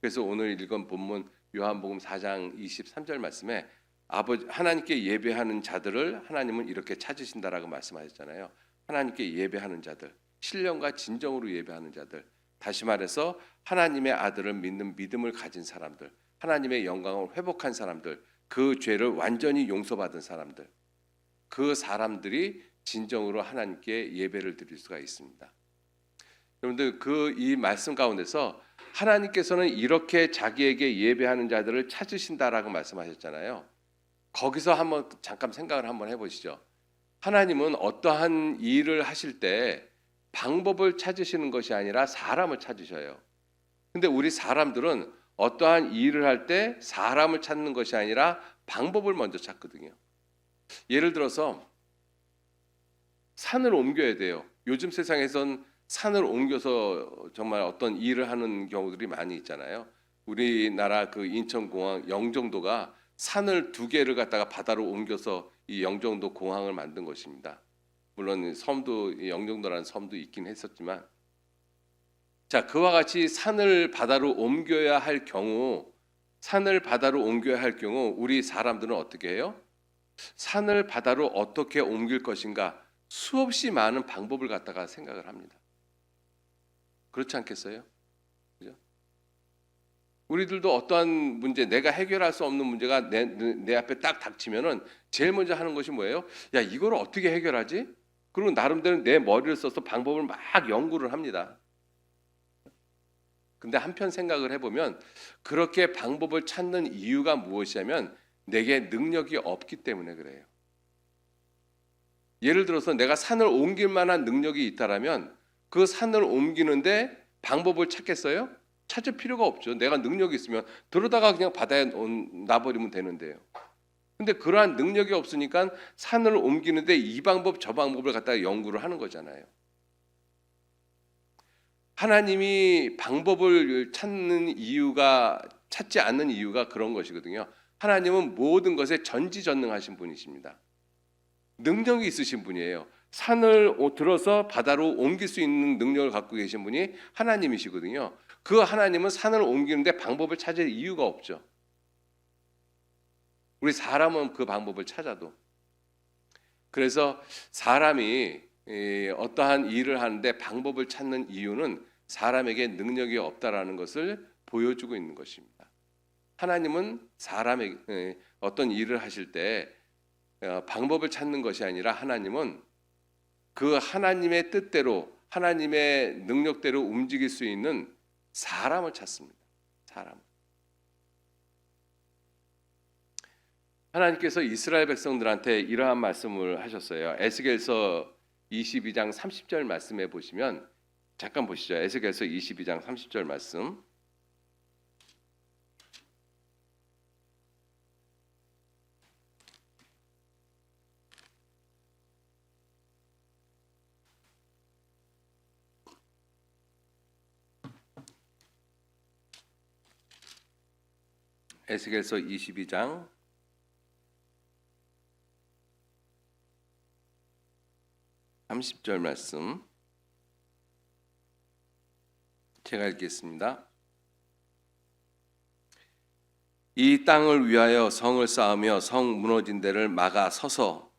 그래서 오늘 읽은 본문 요한복음 4장 23절 말씀에 하나님께 예배하는 자들을 하나님은 이렇게 찾으신다라고 말씀하셨잖아요. 하나님께 예배하는 자들, 신령과 진정으로 예배하는 자들, 다시 말해서 하나님의 아들을 믿는 믿음을 가진 사람들, 하나님의 영광을 회복한 사람들, 그 죄를 완전히 용서받은 사람들, 그 사람들이 진정으로 하나님께 예배를 드릴 수가 있습니다. 여러분들 이 말씀 가운데서 하나님께서는 이렇게 자기에게 예배하는 자들을 찾으신다라고 말씀하셨잖아요. 거기서 한번 잠깐 생각을 한번 해보시죠. 하나님은 어떠한 일을 하실 때 방법을 찾으시는 것이 아니라 사람을 찾으셔요. 근데 우리 사람들은 어떠한 일을 할 때 사람을 찾는 것이 아니라 방법을 먼저 찾거든요. 예를 들어서 산을 옮겨야 돼요. 요즘 세상에선 산을 옮겨서 정말 어떤 일을 하는 경우들이 많이 있잖아요. 우리나라 그 인천공항 영종도가 산을 2개를 갖다가 바다로 옮겨서 이 영종도 공항을 만든 것입니다. 물론 섬도 영종도라는 섬도 있긴 했었지만, 자, 그와 같이 산을 바다로 옮겨야 할 경우 우리 사람들은 어떻게 해요? 산을 바다로 어떻게 옮길 것인가 수없이 많은 방법을 갖다가 생각을 합니다. 그렇지 않겠어요? 그죠? 우리들도 어떠한 문제, 내가 해결할 수 없는 문제가 내 앞에 딱 닥치면은 제일 먼저 하는 것이 뭐예요? 야, 이걸 어떻게 해결하지? 그리고 나름대로 내 머리를 써서 방법을 막 연구를 합니다. 근데 한편 생각을 해보면 그렇게 방법을 찾는 이유가 무엇이냐면 내게 능력이 없기 때문에 그래요. 예를 들어서 내가 산을 옮길 만한 능력이 있다라면 그 산을 옮기는데 방법을 찾겠어요? 찾을 필요가 없죠. 내가 능력이 있으면 들어다가 그냥 바다에 놔버리면 되는데요. 근데 그러한 능력이 없으니까 산을 옮기는데 이 방법 저 방법을 갖다가 연구를 하는 거잖아요. 하나님이 방법을 찾지 않는 이유가 그런 것이거든요. 하나님은 모든 것에 전지전능하신 분이십니다. 능력이 있으신 분이에요. 산을 들어서 바다로 옮길 수 있는 능력을 갖고 계신 분이 하나님이시거든요. 그 하나님은 산을 옮기는데 방법을 찾을 이유가 없죠. 우리 사람은 그 방법을 찾아도. 그래서 사람이 어떠한 일을 하는데 방법을 찾는 이유는 사람에게 능력이 없다라는 것을 보여주고 있는 것입니다. 하나님은 사람에게 어떤 일을 하실 때 방법을 찾는 것이 아니라 하나님은 그 하나님의 뜻대로 하나님의 능력대로 움직일 수 있는 사람을 찾습니다. 사람. 하나님께서 이스라엘 백성들한테 이러한 말씀을 하셨어요. 에스겔서 22장 30절 말씀에 보시면 잠깐 보시죠. 에스겔서 22장 30절 말씀. 에스겔서 22장 30절 말씀 제가 읽겠습니다. 이 땅을 위하여 성을 쌓으며 성 무너진 데를 막아 서서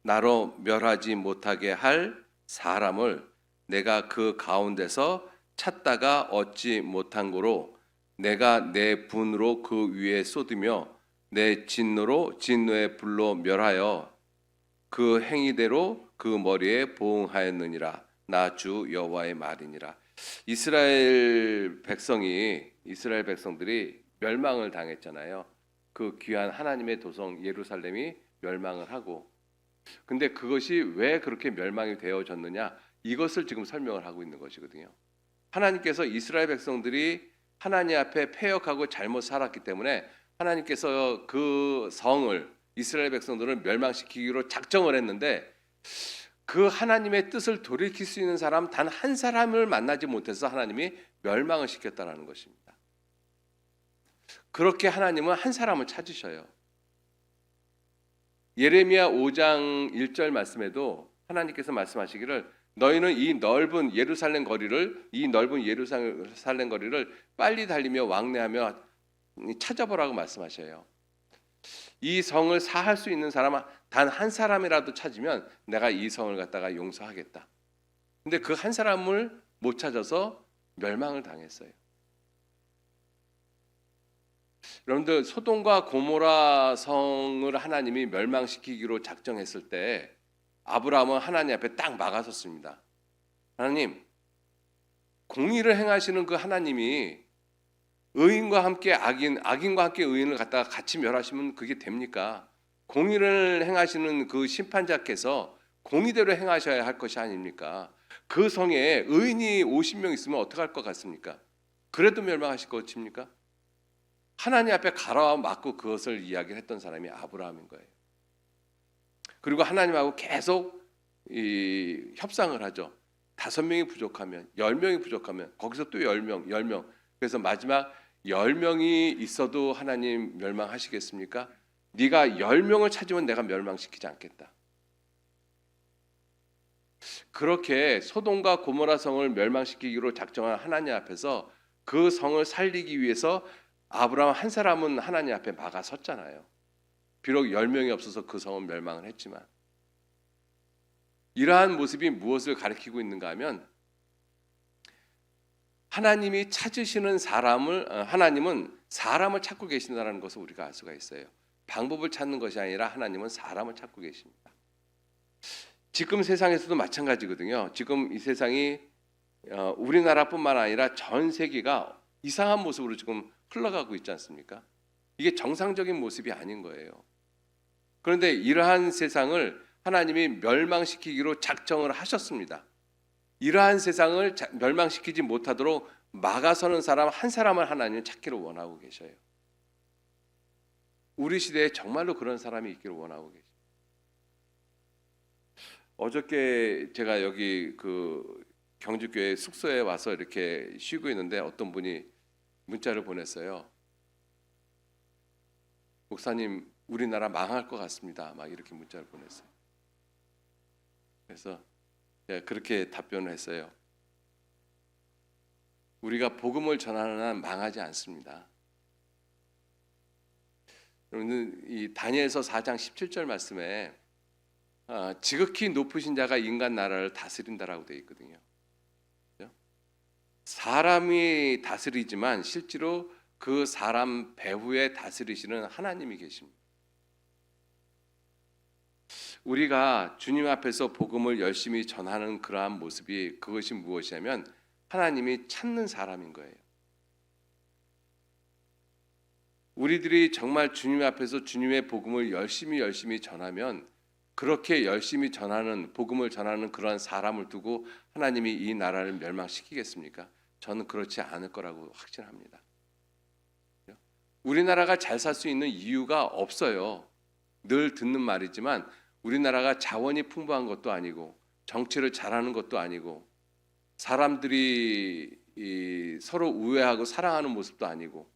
나로 멸하지 못하게 할 사람을 내가 그 가운데서 찾다가 얻지 못한 고로 내가 내 분으로 그 위에 쏟으며 내 진노의 불로 멸하여 그 행위대로 그 머리에 보응하였느니라. 나 주 여호와의 말이니라. 이스라엘 백성들이 멸망을 당했잖아요. 그 귀한 하나님의 도성 예루살렘이 멸망을 하고, 근데 그것이 왜 그렇게 멸망이 되어졌느냐, 이것을 지금 설명을 하고 있는 것이거든요. 하나님께서 이스라엘 백성들이 하나님 앞에 패역하고 잘못 살았기 때문에 하나님께서 그 성을 이스라엘 백성들을 멸망시키기로 작정을 했는데, 그 하나님의 뜻을 돌이킬 수 있는 사람 단 한 사람을 만나지 못해서 하나님이 멸망을 시켰다라는 것입니다. 그렇게 하나님은 한 사람을 찾으셔요. 예레미야 5장 1절 말씀에도 하나님께서 말씀하시기를 너희는 이 넓은 예루살렘 거리를 빨리 달리며 왕래하며 찾아보라고 말씀하셔요. 이 성을 사할 수 있는 사람 단 한 사람이라도 찾으면 내가 이 성을 갖다가 용서하겠다. 근데 그 한 사람을 못 찾아서 멸망을 당했어요. 여러분들, 소돔과 고모라 성을 하나님이 멸망시키기로 작정했을 때 아브라함은 하나님 앞에 딱 막아섰습니다. 하나님, 공의를 행하시는 그 하나님이 의인과 함께 악인과 함께 의인을 갖다가 같이 멸하시면 그게 됩니까? 공의를 행하시는 그 심판자께서 공의대로 행하셔야 할 것이 아닙니까? 그 성에 의인이 50명 있으면 어떡할 것 같습니까? 그래도 멸망하실 것 같습니까? 하나님 앞에 가라와 맞고 그것을 이야기를 했던 사람이 아브라함인 거예요. 그리고 하나님하고 계속 협상을 하죠. 5명이 부족하면, 10명이 부족하면 거기서 또 10명. 그래서 마지막 10명이 있어도 하나님 멸망하시겠습니까? 네가 10명을 찾으면 내가 멸망시키지 않겠다. 그렇게 소돔과 고모라 성을 멸망시키기로 작정한 하나님 앞에서 그 성을 살리기 위해서 아브라함 한 사람은 하나님 앞에 막아섰잖아요. 비록 10명이 없어서 그 성은 멸망을 했지만, 이러한 모습이 무엇을 가리키고 있는가 하면 하나님이 찾으시는 하나님은 사람을 찾고 계신다는 것을 우리가 알 수가 있어요. 방법을 찾는 것이 아니라 하나님은 사람을 찾고 계십니다. 지금 세상에서도 마찬가지거든요. 지금 이 세상이 우리나라뿐만 아니라 전 세계가 이상한 모습으로 지금 흘러가고 있지 않습니까? 이게 정상적인 모습이 아닌 거예요. 그런데 이러한 세상을 하나님이 멸망시키기로 작정을 하셨습니다. 이러한 세상을 멸망시키지 못하도록 막아서는 사람 한 사람을 하나님은 찾기를 원하고 계셔요. 우리 시대에 정말로 그런 사람이 있기를 원하고 계십니다. 어저께 제가 여기 그 경주교회 숙소에 와서 이렇게 쉬고 있는데 어떤 분이 문자를 보냈어요. 목사님, 우리나라 망할 것 같습니다. 막 이렇게 문자를 보냈어요. 그래서 제가 그렇게 답변을 했어요. 우리가 복음을 전하는 한 망하지 않습니다. 여러분, 이 다니엘서 4장 17절 말씀에 지극히 높으신 자가 인간 나라를 다스린다라고 되어 있거든요. 사람이 다스리지만 실제로 그 사람 배후에 다스리시는 하나님이 계십니다. 우리가 주님 앞에서 복음을 열심히 전하는 그러한 모습이 그것이 무엇이냐면 하나님이 찾는 사람인 거예요. 우리들이 정말 주님 앞에서 주님의 복음을 열심히 전하면 그렇게 열심히 전하는 복음을 전하는 그러한 사람을 두고 하나님이 이 나라를 멸망시키겠습니까? 저는 그렇지 않을 거라고 확신합니다. 우리나라가 잘 살 수 있는 이유가 없어요. 늘 듣는 말이지만 우리나라가 자원이 풍부한 것도 아니고 정치를 잘하는 것도 아니고 사람들이 서로 우애하고 사랑하는 모습도 아니고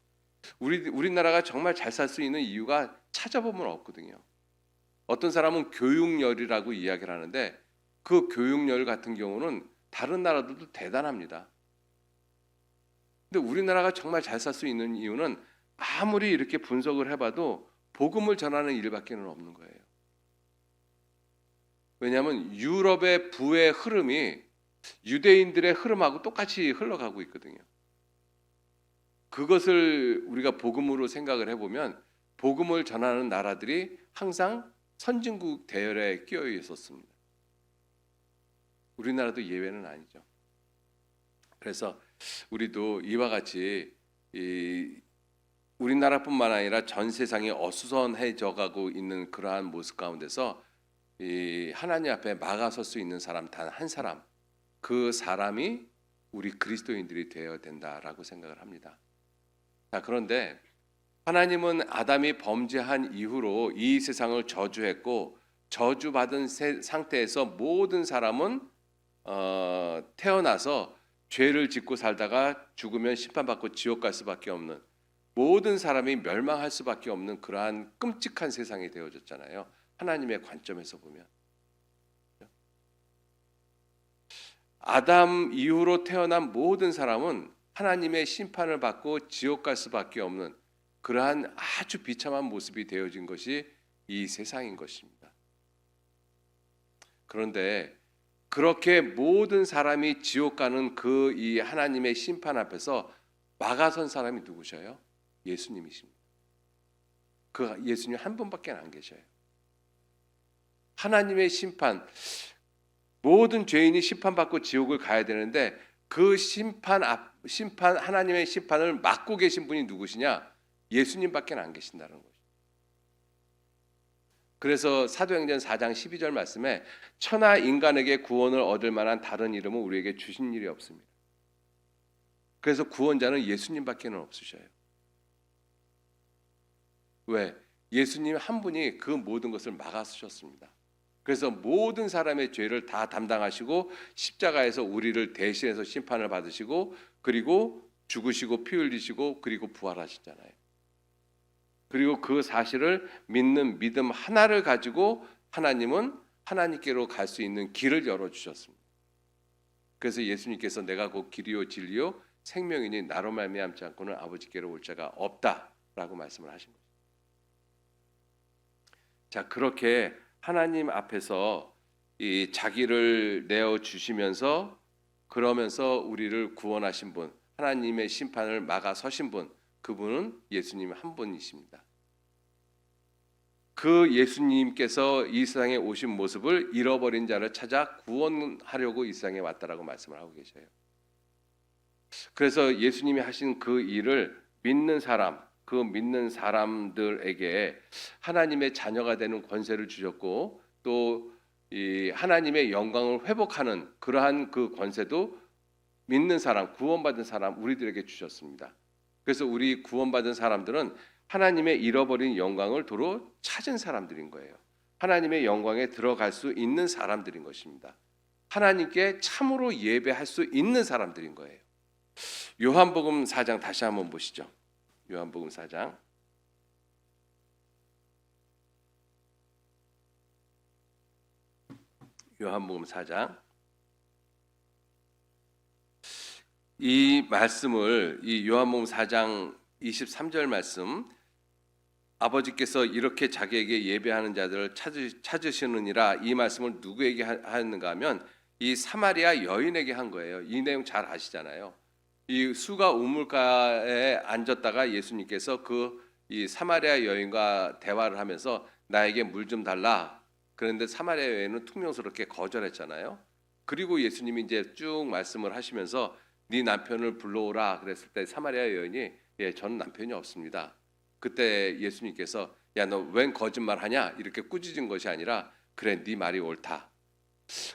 우리나라가 정말 잘 살 수 있는 이유가 찾아보면 없거든요. 어떤 사람은 교육열이라고 이야기를 하는데 그 교육열 같은 경우는 다른 나라들도 대단합니다. 근데 우리나라가 정말 잘 살 수 있는 이유는 아무리 이렇게 분석을 해봐도 복음을 전하는 일밖에 없는 거예요. 왜냐하면 유럽의 부의 흐름이 유대인들의 흐름하고 똑같이 흘러가고 있거든요. 그것을 우리가 복음으로 생각을 해보면 복음을 전하는 나라들이 항상 선진국 대열에 끼어 있었습니다. 우리나라도 예외는 아니죠. 그래서 우리도 이와 같이 우리나라뿐만 아니라 전 세상이 어수선해져 가고 있는 그러한 모습 가운데서 하나님 앞에 막아설 수 있는 사람 단 한 사람, 그 사람이 우리 그리스도인들이 되어야 된다라고 생각을 합니다. 자, 그런데 하나님은 아담이 범죄한 이후로 이 세상을 저주했고 저주받은 상태에서 모든 사람은 태어나서 죄를 짓고 살다가 죽으면 심판받고 지옥 갈 수밖에 없는, 모든 사람이 멸망할 수밖에 없는 그러한 끔찍한 세상이 되어졌잖아요. 하나님의 관점에서 보면 아담 이후로 태어난 모든 사람은 하나님의 심판을 받고 지옥 갈 수밖에 없는 그러한 아주 비참한 모습이 되어진 것이 이 세상인 것입니다. 그런데 그렇게 모든 사람이 지옥 가는 그 이 하나님의 심판 앞에서 막아선 사람이 누구셔요? 예수님이십니다. 그 예수님 한 분밖에 안 계셔요. 하나님의 심판, 모든 죄인이 심판받고 지옥을 가야 되는데 그 심판 하나님의 심판을 막고 계신 분이 누구시냐? 예수님밖에 안 계신다는 거죠. 그래서 사도행전 4장 12절 말씀에 천하 인간에게 구원을 얻을 만한 다른 이름은 우리에게 주신 일이 없습니다. 그래서 구원자는 예수님밖에 없으셔요. 왜? 예수님 한 분이 그 모든 것을 막아쓰셨습니다. 그래서 모든 사람의 죄를 다 담당하시고 십자가에서 우리를 대신해서 심판을 받으시고 그리고 죽으시고 피 흘리시고 그리고 부활하시잖아요. 그리고 그 사실을 믿는 믿음 하나를 가지고 하나님은 하나님께로 갈 수 있는 길을 열어주셨습니다. 그래서 예수님께서 내가 곧 길이요 진리요 생명이니 나로 말미암지 않고는 아버지께로 올 자가 없다라고 말씀을 하신 거죠. 자, 그렇게 하나님 앞에서 이 자기를 내어 주시면서 그러면서 우리를 구원하신 분, 하나님의 심판을 막아 서신 분, 그분은 예수님 한 분이십니다. 그 예수님께서 이 세상에 오신 모습을 잃어버린 자를 찾아 구원하려고 이 세상에 왔다라고 말씀을 하고 계셔요. 그래서 예수님이 하신 그 일을 믿는 사람, 그 믿는 사람들에게 하나님의 자녀가 되는 권세를 주셨고 또 이 하나님의 영광을 회복하는 그러한 그 권세도 믿는 사람, 구원받은 사람 우리들에게 주셨습니다. 그래서 우리 구원받은 사람들은 하나님의 잃어버린 영광을 도로 찾은 사람들인 거예요. 하나님의 영광에 들어갈 수 있는 사람들인 것입니다. 하나님께 참으로 예배할 수 있는 사람들인 거예요. 요한복음 4장 다시 한번 보시죠. 요한복음 4장. 요한복음 4장. 이 말씀을 이 요한복음 4장 23절 말씀, 아버지께서 이렇게 자기에게 예배하는 자들을 찾으시느니라, 이 말씀을 누구에게 하였는가 하면 이 사마리아 여인에게 한 거예요. 이 내용 잘 아시잖아요. 이 수가 우물가에 앉았다가 예수님께서 이 사마리아 여인과 대화를 하면서 나에게 물 좀 달라, 그런데 사마리아 여인은 퉁명스럽게 거절했잖아요. 그리고 예수님이 이제 쭉 말씀을 하시면서 네 남편을 불러오라 그랬을 때 사마리아 여인이 예, 저는 남편이 없습니다. 그때 예수님께서 야, 너 웬 거짓말하냐? 이렇게 꾸짖은 것이 아니라 그래, 네 말이 옳다.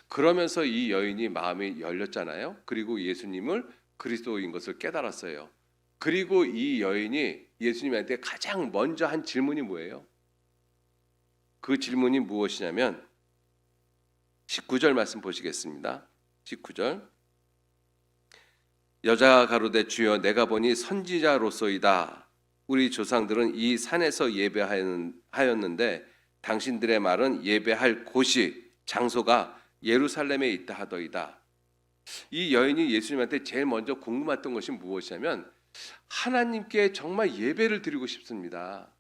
그러면서 이 여인이 마음이 열렸잖아요. 그리고 예수님을 그리스도인 것을 깨달았어요. 그리고 이 여인이 예수님한테 가장 먼저 한 질문이 뭐예요? 그 질문이 무엇이냐면 19절 말씀 보시겠습니다. 19절 여자가 가로되 주여 내가 보니 선지자로소이다. 우리 조상들은 이 산에서 예배하였는데 당신들의 말은 예배할 곳이 장소가 예루살렘에 있다 하더이다. 이 여인이 예수님한테 제일 먼저 궁금했던 것이 무엇이냐면 하나님께 정말 예배를 드리고 싶습니다.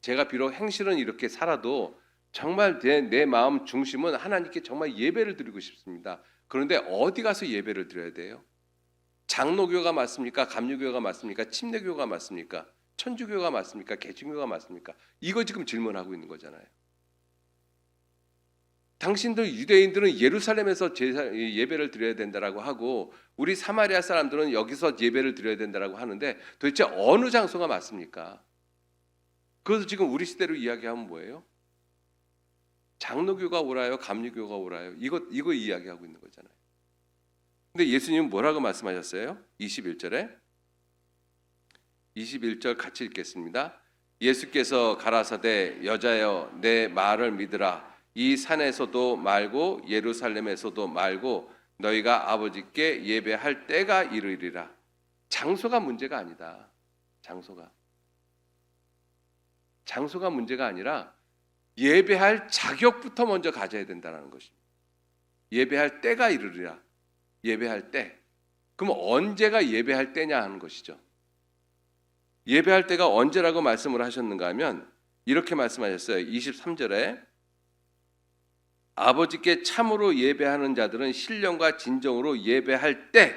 제가 비록 행실은 이렇게 살아도 정말 내 마음 중심은 하나님께 정말 예배를 드리고 싶습니다. 그런데 어디 가서 예배를 드려야 돼요? 장로교가 맞습니까? 감리교가 맞습니까? 침례교가 맞습니까? 천주교가 맞습니까? 개신교가 맞습니까? 이거 지금 질문하고 있는 거잖아요. 당신들 유대인들은 예루살렘에서 예배를 드려야 된다라고 하고 우리 사마리아 사람들은 여기서 예배를 드려야 된다라고 하는데 도대체 어느 장소가 맞습니까? 그래서 지금 우리 시대로 이야기하면 뭐예요? 장로교가 옳아요? 감리교가 옳아요? 이거 이야기하고 있는 거잖아요. 근데 예수님은 뭐라고 말씀하셨어요? 21절 같이 읽겠습니다. 예수께서 가라사대 여자여 내 말을 믿으라. 이 산에서도 말고 예루살렘에서도 말고 너희가 아버지께 예배할 때가 이르리라. 장소가 문제가 아니다. 장소가 문제가 아니라 예배할 자격부터 먼저 가져야 된다는 것입니다. 예배할 때가 이르리라. 예배할 때. 그럼 언제가 예배할 때냐 하는 것이죠. 예배할 때가 언제라고 말씀을 하셨는가 하면 이렇게 말씀하셨어요. 23절에 아버지께 참으로 예배하는 자들은 신령과 진정으로 예배할 때,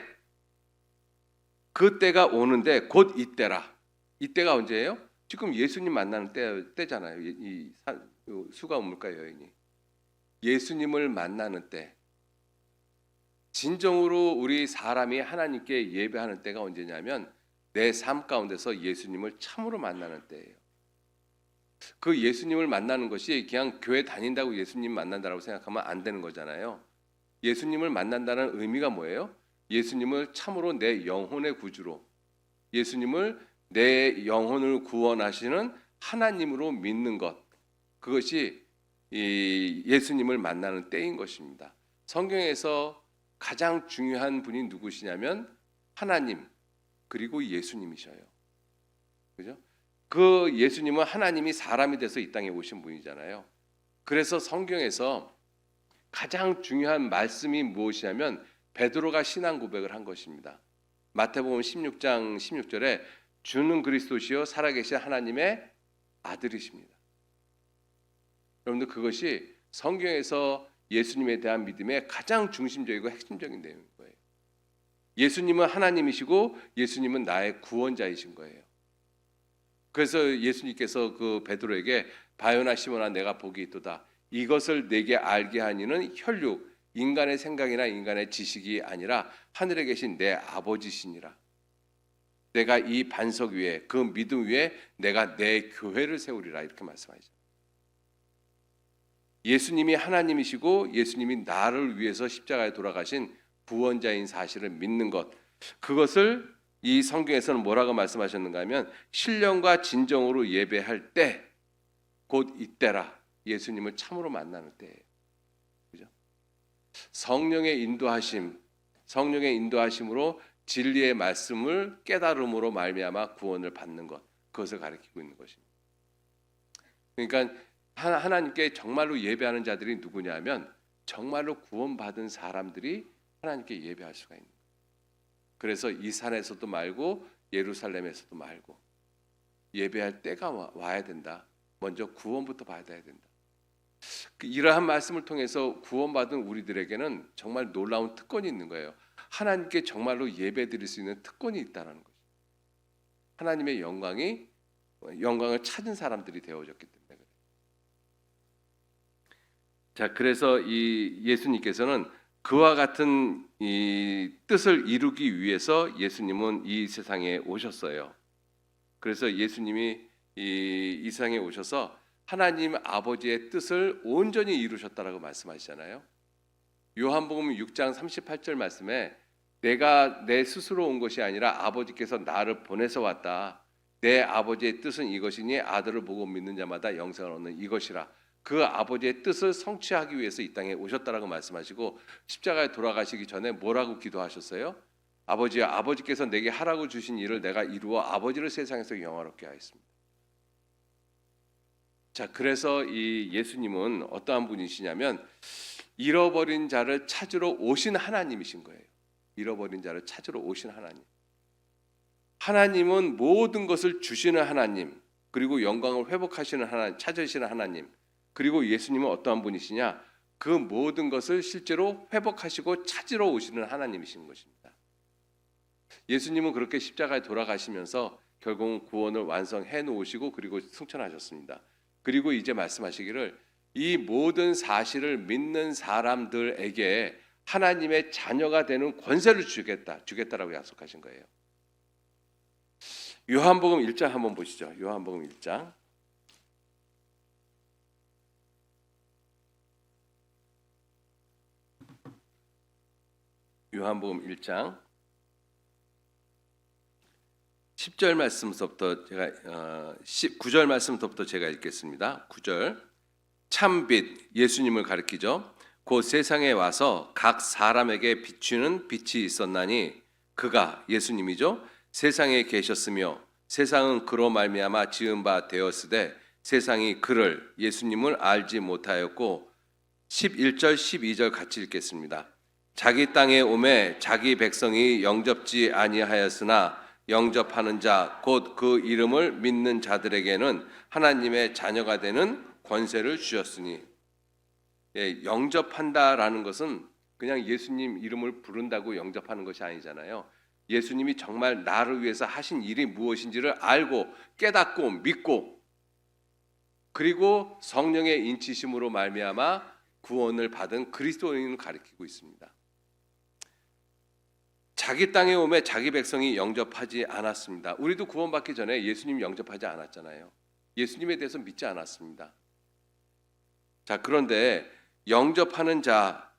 그 때가 오는데 곧 이때라. 이때가 언제예요? 지금 예수님 만나는 때잖아요. 이 수가 우물가 여인이 예수님을 만나는 때, 진정으로 우리 사람이 하나님께 예배하는 때가 언제냐면 내 삶 가운데서 예수님을 참으로 만나는 때예요. 그 예수님을 만나는 것이 그냥 교회 다닌다고 예수님 만난다고 생각하면 안 되는 거잖아요. 예수님을 만난다는 의미가 뭐예요? 예수님을 참으로 내 영혼의 구주로, 예수님을 내 영혼을 구원하시는 하나님으로 믿는 것, 그것이 이 예수님을 만나는 때인 것입니다. 성경에서 가장 중요한 분이 누구시냐면 하나님 그리고 예수님이셔요. 그죠? 그 예수님은 하나님이 사람이 돼서 이 땅에 오신 분이잖아요. 그래서 성경에서 가장 중요한 말씀이 무엇이냐면 베드로가 신앙 고백을 한 것입니다. 마태복음 16장 16절에 주는 그리스도시요 살아계신 하나님의 아들이십니다. 여러분들 그것이 성경에서 예수님에 대한 믿음의 가장 중심적이고 핵심적인 내용인 거예요. 예수님은 하나님이시고 예수님은 나의 구원자이신 거예요. 그래서 예수님께서 그 베드로에게 바요나 시몬아 내가 복이 있도다. 이것을 내게 알게 하니는 혈육, 인간의 생각이나 인간의 지식이 아니라 하늘에 계신 내 아버지시니라. 내가 이 반석 위에 그 믿음 위에 내가 내 교회를 세우리라 이렇게 말씀하시죠. 예수님이 하나님이시고 예수님이 나를 위해서 십자가에 돌아가신 구원자인 사실을 믿는 것, 그것을 이 성경에서는 뭐라고 말씀하셨는가 하면 신령과 진정으로 예배할 때 곧 이때라. 예수님을 참으로 만나는 때예요. 그죠? 성령의 인도하심으로 진리의 말씀을 깨달음으로 말미암아 구원을 받는 것, 그것을 가리키고 있는 것입니다. 그러니까 하나님께 정말로 예배하는 자들이 누구냐면 정말로 구원받은 사람들이 하나님께 예배할 수가 있는 거예요. 그래서 이 산에서도 말고 예루살렘에서도 말고 예배할 때가 와야 된다. 먼저 구원부터 받아야 된다. 이러한 말씀을 통해서 구원받은 우리들에게는 정말 놀라운 특권이 있는 거예요. 하나님께 정말로 예배드릴 수 있는 특권이 있다는 거죠. 하나님의 영광을 찾은 사람들이 되어졌기 때문에 그래요. 자, 그래서 이 예수님께서는 그와 같은 이 뜻을 이루기 위해서 예수님은 이 세상에 오셨어요. 그래서 예수님이 이 세상에 오셔서 하나님 아버지의 뜻을 온전히 이루셨다라고 말씀하시잖아요. 요한복음 6장 38절 말씀에 내가 내 스스로 온 것이 아니라 아버지께서 나를 보내서 왔다. 내 아버지의 뜻은 이것이니 아들을 보고 믿는 자마다 영생을 얻는 이것이라. 그 아버지의 뜻을 성취하기 위해서 이 땅에 오셨다라고 말씀하시고 십자가에 돌아가시기 전에 뭐라고 기도하셨어요? 아버지야, 아버지께서 내게 하라고 주신 일을 내가 이루어 아버지를 세상에서 영화롭게 하였습니다. 자, 그래서 이 예수님은 어떠한 분이시냐면 잃어버린 자를 찾으러 오신 하나님이신 거예요. 잃어버린 자를 찾으러 오신 하나님. 하나님은 모든 것을 주시는 하나님, 그리고 영광을 회복하시는 하나님, 찾으시는 하나님. 그리고 예수님은 어떠한 분이시냐? 그 모든 것을 실제로 회복하시고 찾으러 오시는 하나님이신 것입니다. 예수님은 그렇게 십자가에 돌아가시면서 결국은 구원을 완성해 놓으시고 그리고 승천하셨습니다. 그리고 이제 말씀하시기를 이 모든 사실을 믿는 사람들에게 하나님의 자녀가 되는 권세를 주겠다라고 약속하신 거예요. 요한복음 1장 한번 보시죠. 요한복음 1장. 요한복음 1장 10절 말씀부터 제가 9절 말씀부터 제가 읽겠습니다. 9절. 참빛, 예수님을 가리키죠. 곧 세상에 와서 각 사람에게 비추는 빛이 있었나니 그가 예수님이죠. 세상에 계셨으며 세상은 그로 말미암아 지은 바 되었으되 세상이 그를 예수님을 알지 못하였고 11절 12절 같이 읽겠습니다. 자기 땅에 오매 자기 백성이 영접지 아니하였으나 영접하는 자 곧 그 이름을 믿는 자들에게는 하나님의 자녀가 되는 권세를 주셨으니. 예, 영접한다라는 것은 그냥 예수님 이름을 부른다고 영접하는 것이 아니잖아요. 예수님이 정말 나를 위해서 하신 일이 무엇인지를 알고 깨닫고 믿고 그리고 성령의 인치심으로 말미암아 구원을 받은 그리스도인을 가리키고 있습니다. 자기 땅에 오매 자기 백성이 영접하지 않았습니다. 우리도 구원받기 전에 예수님 영접하지 않았잖아요. 예수님에 대해서 믿지 않았습니다. 자, 그런데 영접하는 자,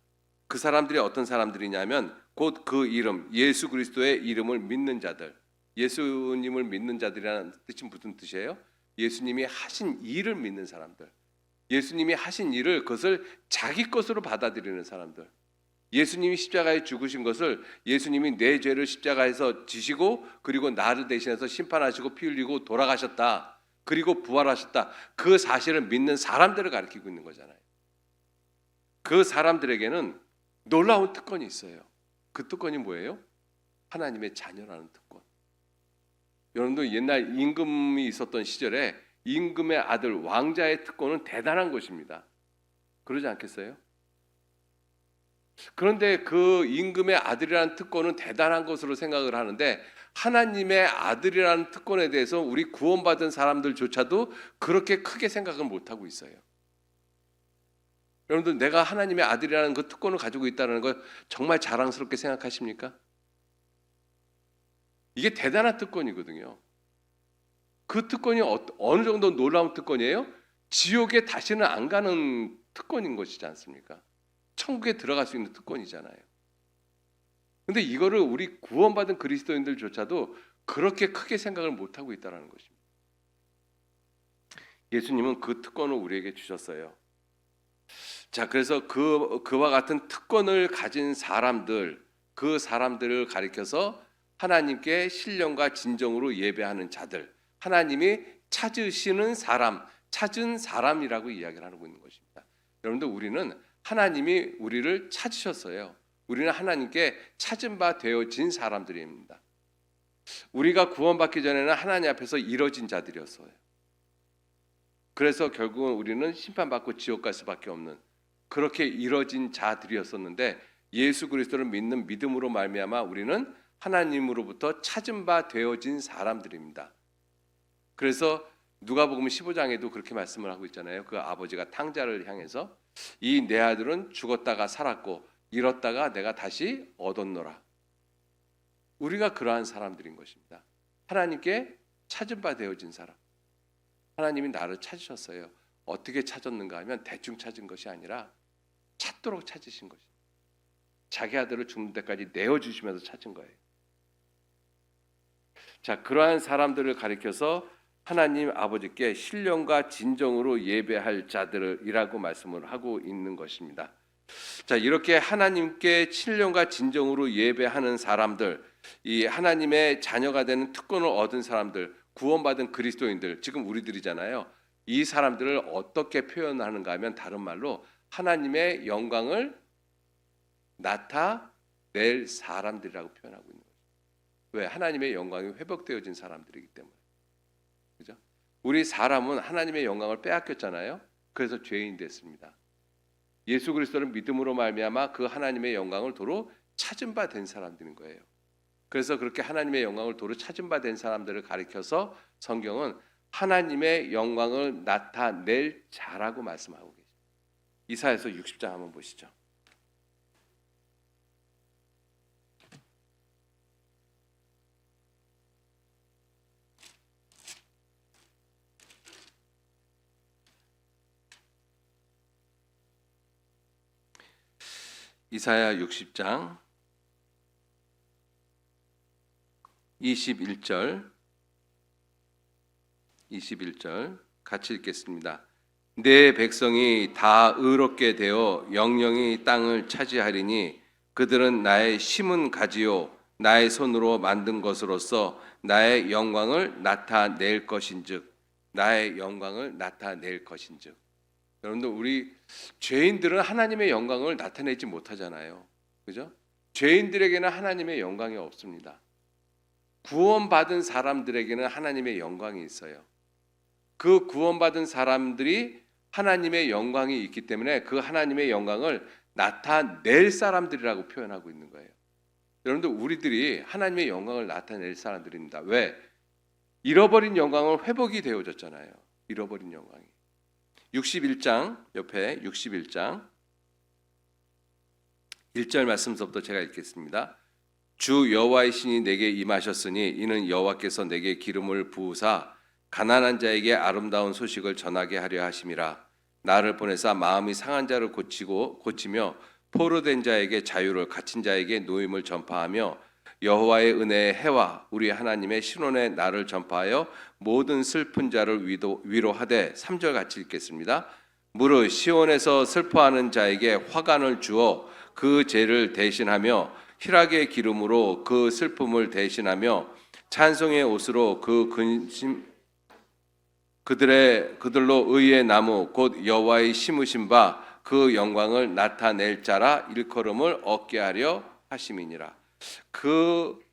그 사람들이 어떤 사람들이냐면 곧 그 이름, 예수 그리스도의 이름을 믿는 자들. 예수님을 믿는 자들이라는 뜻이 무슨 뜻이에요? 예수님이 하신 일을 믿는 사람들. 예수님이 하신 일을 그것을 자기 것으로 받아들이는 사람들. 예수님이 십자가에 죽으신 것을 예수님이 내 죄를 십자가에서 지시고 그리고 나를 대신해서 심판하시고 피 흘리고 돌아가셨다. 그리고 부활하셨다. 그 사실을 믿는 사람들을 가리키고 있는 거잖아요. 그 사람들에게는 놀라운 특권이 있어요. 그 특권이 뭐예요? 하나님의 자녀라는 특권. 여러분도 옛날 임금이 있었던 시절에 임금의 아들 왕자의 특권은 대단한 것입니다. 그러지 않겠어요? 그런데 그 임금의 아들이라는 특권은 대단한 것으로 생각을 하는데 하나님의 아들이라는 특권에 대해서 우리 구원받은 사람들조차도 그렇게 크게 생각을 못하고 있어요. 여러분들 내가 하나님의 아들이라는 그 특권을 가지고 있다는 걸 정말 자랑스럽게 생각하십니까? 이게 대단한 특권이거든요. 그 특권이 어느 정도 놀라운 특권이에요? 지옥에 다시는 안 가는 특권인 것이지 않습니까? 천국에 들어갈 수 있는 특권이잖아요. 근데 이거를 우리 구원받은 그리스도인들조차도 그렇게 크게 생각을 못하고 있다는 것입니다. 예수님은 그 특권을 우리에게 주셨어요. 자, 그래서 그와 같은 특권을 가진 사람들, 그 사람들을 가리켜서 하나님께 신령과 진정으로 예배하는 자들, 하나님이 찾으시는 사람, 찾은 사람이라고 이야기를 하고 있는 것입니다. 여러분들 우리는 하나님이 우리를 찾으셨어요. 우리는 하나님께 찾은 바 되어진 사람들입니다. 우리가 구원받기 전에는 하나님 앞에서 이뤄진 자들이었어요. 그래서 결국은 우리는 심판받고 지옥 갈 수밖에 없는 그렇게 이뤄진 자들이었었는데 예수 그리스도를 믿는 믿음으로 말미암아 우리는 하나님으로부터 찾은 바 되어진 사람들입니다. 그래서 누가복음 15장에도 그렇게 말씀을 하고 있잖아요. 그 아버지가 탕자를 향해서 이 내 아들은 죽었다가 살았고 잃었다가 내가 다시 얻었노라. 우리가 그러한 사람들인 것입니다. 하나님께 찾은 바 되어진 사람. 하나님이 나를 찾으셨어요. 어떻게 찾았는가 하면 대충 찾은 것이 아니라 찾도록 찾으신 것입니다. 자기 아들을 죽는 데까지 내어주시면서 찾은 거예요. 자, 그러한 사람들을 가리켜서 하나님 아버지께 신령과 진정으로 예배할 자들이라고 말씀을 하고 있는 것입니다. 자, 이렇게 하나님께 신령과 진정으로 예배하는 사람들, 이 하나님의 자녀가 되는 특권을 얻은 사람들, 구원받은 그리스도인들, 지금 우리들이잖아요. 이 사람들을 어떻게 표현하는가 하면 다른 말로 하나님의 영광을 나타낼 사람들이라고 표현하고 있는 거죠. 왜? 하나님의 영광이 회복되어진 사람들이기 때문에. 그죠? 우리 사람은 하나님의 영광을 빼앗겼잖아요. 그래서 죄인 됐습니다. 예수 그리스도를 믿음으로 말미암아 그 하나님의 영광을 도로 찾은 바 된 사람들인 거예요. 그래서 그렇게 하나님의 영광을 도로 찾은 바 된 사람들을 가리켜서 성경은 하나님의 영광을 나타낼 자라고 말씀하고 계십니다. 이사야서 60장 한번 보시죠. 이사야 60장 21절 같이 읽겠습니다. 내 백성이 다 의롭게 되어 영영이 땅을 차지하리니 그들은 나의 심은 가지요 나의 손으로 만든 것으로서 나의 영광을 나타낼 것인즉 나의 영광을 나타낼 것인즉. 여러분들, 우리 죄인들은 하나님의 영광을 나타내지 못하잖아요. 그죠? 죄인들에게는 하나님의 영광이 없습니다. 구원받은 사람들에게는 하나님의 영광이 있어요. 그 구원받은 사람들이 하나님의 영광이 있기 때문에 그 하나님의 영광을 나타낼 사람들이라고 표현하고 있는 거예요. 여러분들, 우리들이 하나님의 영광을 나타낼 사람들입니다. 왜? 잃어버린 영광은 회복이 되어졌잖아요. 잃어버린 영광이. 61장 옆에 61장 1절 말씀서부터 제가 읽겠습니다. 주 여호와의 신이 내게 임하셨으니 이는 여호와께서 내게 기름을 부으사 가난한 자에게 아름다운 소식을 전하게 하려 하심이라. 나를 보내사 마음이 상한 자를 고치며 포로된 자에게 자유를, 갇힌 자에게 노임을 전파하며 여호와의 은혜의 해와 우리 하나님의 신원의 날을 전파하여 모든 슬픈 자를 위로하되. 3절 같이 읽겠습니다. 무릇 시온에서 슬퍼하는 자에게 화관을 주어 그 죄를 대신하며 희락의 기름으로 그 슬픔을 대신하며 찬송의 옷으로 그 근심 그들로 의의 나무 곧 여호와의 심으신 바 그 영광을 나타낼 자라 일컬음을 얻게 하려 하심이니라. 그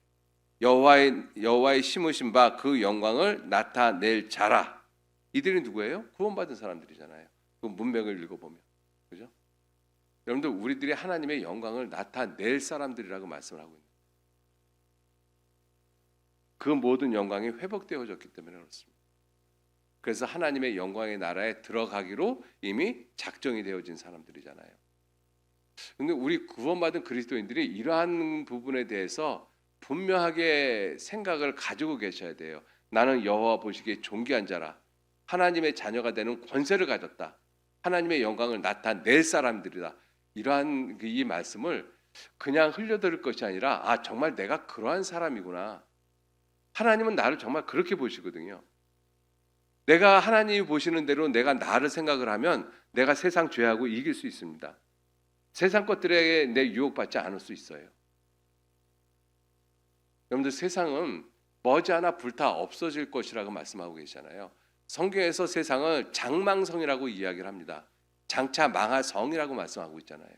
여호와의 심으신 바 그 영광을 나타낼 자라. 이들이 누구예요? 구원받은 사람들이잖아요. 그 문맥을 읽어보면, 그죠? 여러분들, 우리들이 하나님의 영광을 나타낼 사람들이라고 말씀을 하고 있는. 그 모든 영광이 회복되어졌기 때문에 그렇습니다. 그래서 하나님의 영광의 나라에 들어가기로 이미 작정이 되어진 사람들이잖아요. 근데 우리 구원받은 그리스도인들이 이러한 부분에 대해서 분명하게 생각을 가지고 계셔야 돼요. 나는 여호와 보시기에 존귀한 자라. 하나님의 자녀가 되는 권세를 가졌다. 하나님의 영광을 나타낼 사람들이다. 이러한 이 말씀을 그냥 흘려들을 것이 아니라, 아, 정말 내가 그러한 사람이구나. 하나님은 나를 정말 그렇게 보시거든요. 내가 하나님이 보시는 대로 내가 나를 생각을 하면 내가 세상 죄하고 이길 수 있습니다. 세상 것들에게 내 유혹받지 않을 수 있어요. 여러분들, 세상은 머지않아 불타 없어질 것이라고 말씀하고 계시잖아요. 성경에서 세상을 장망성이라고 이야기를 합니다. 장차 망할 성이라고 말씀하고 있잖아요.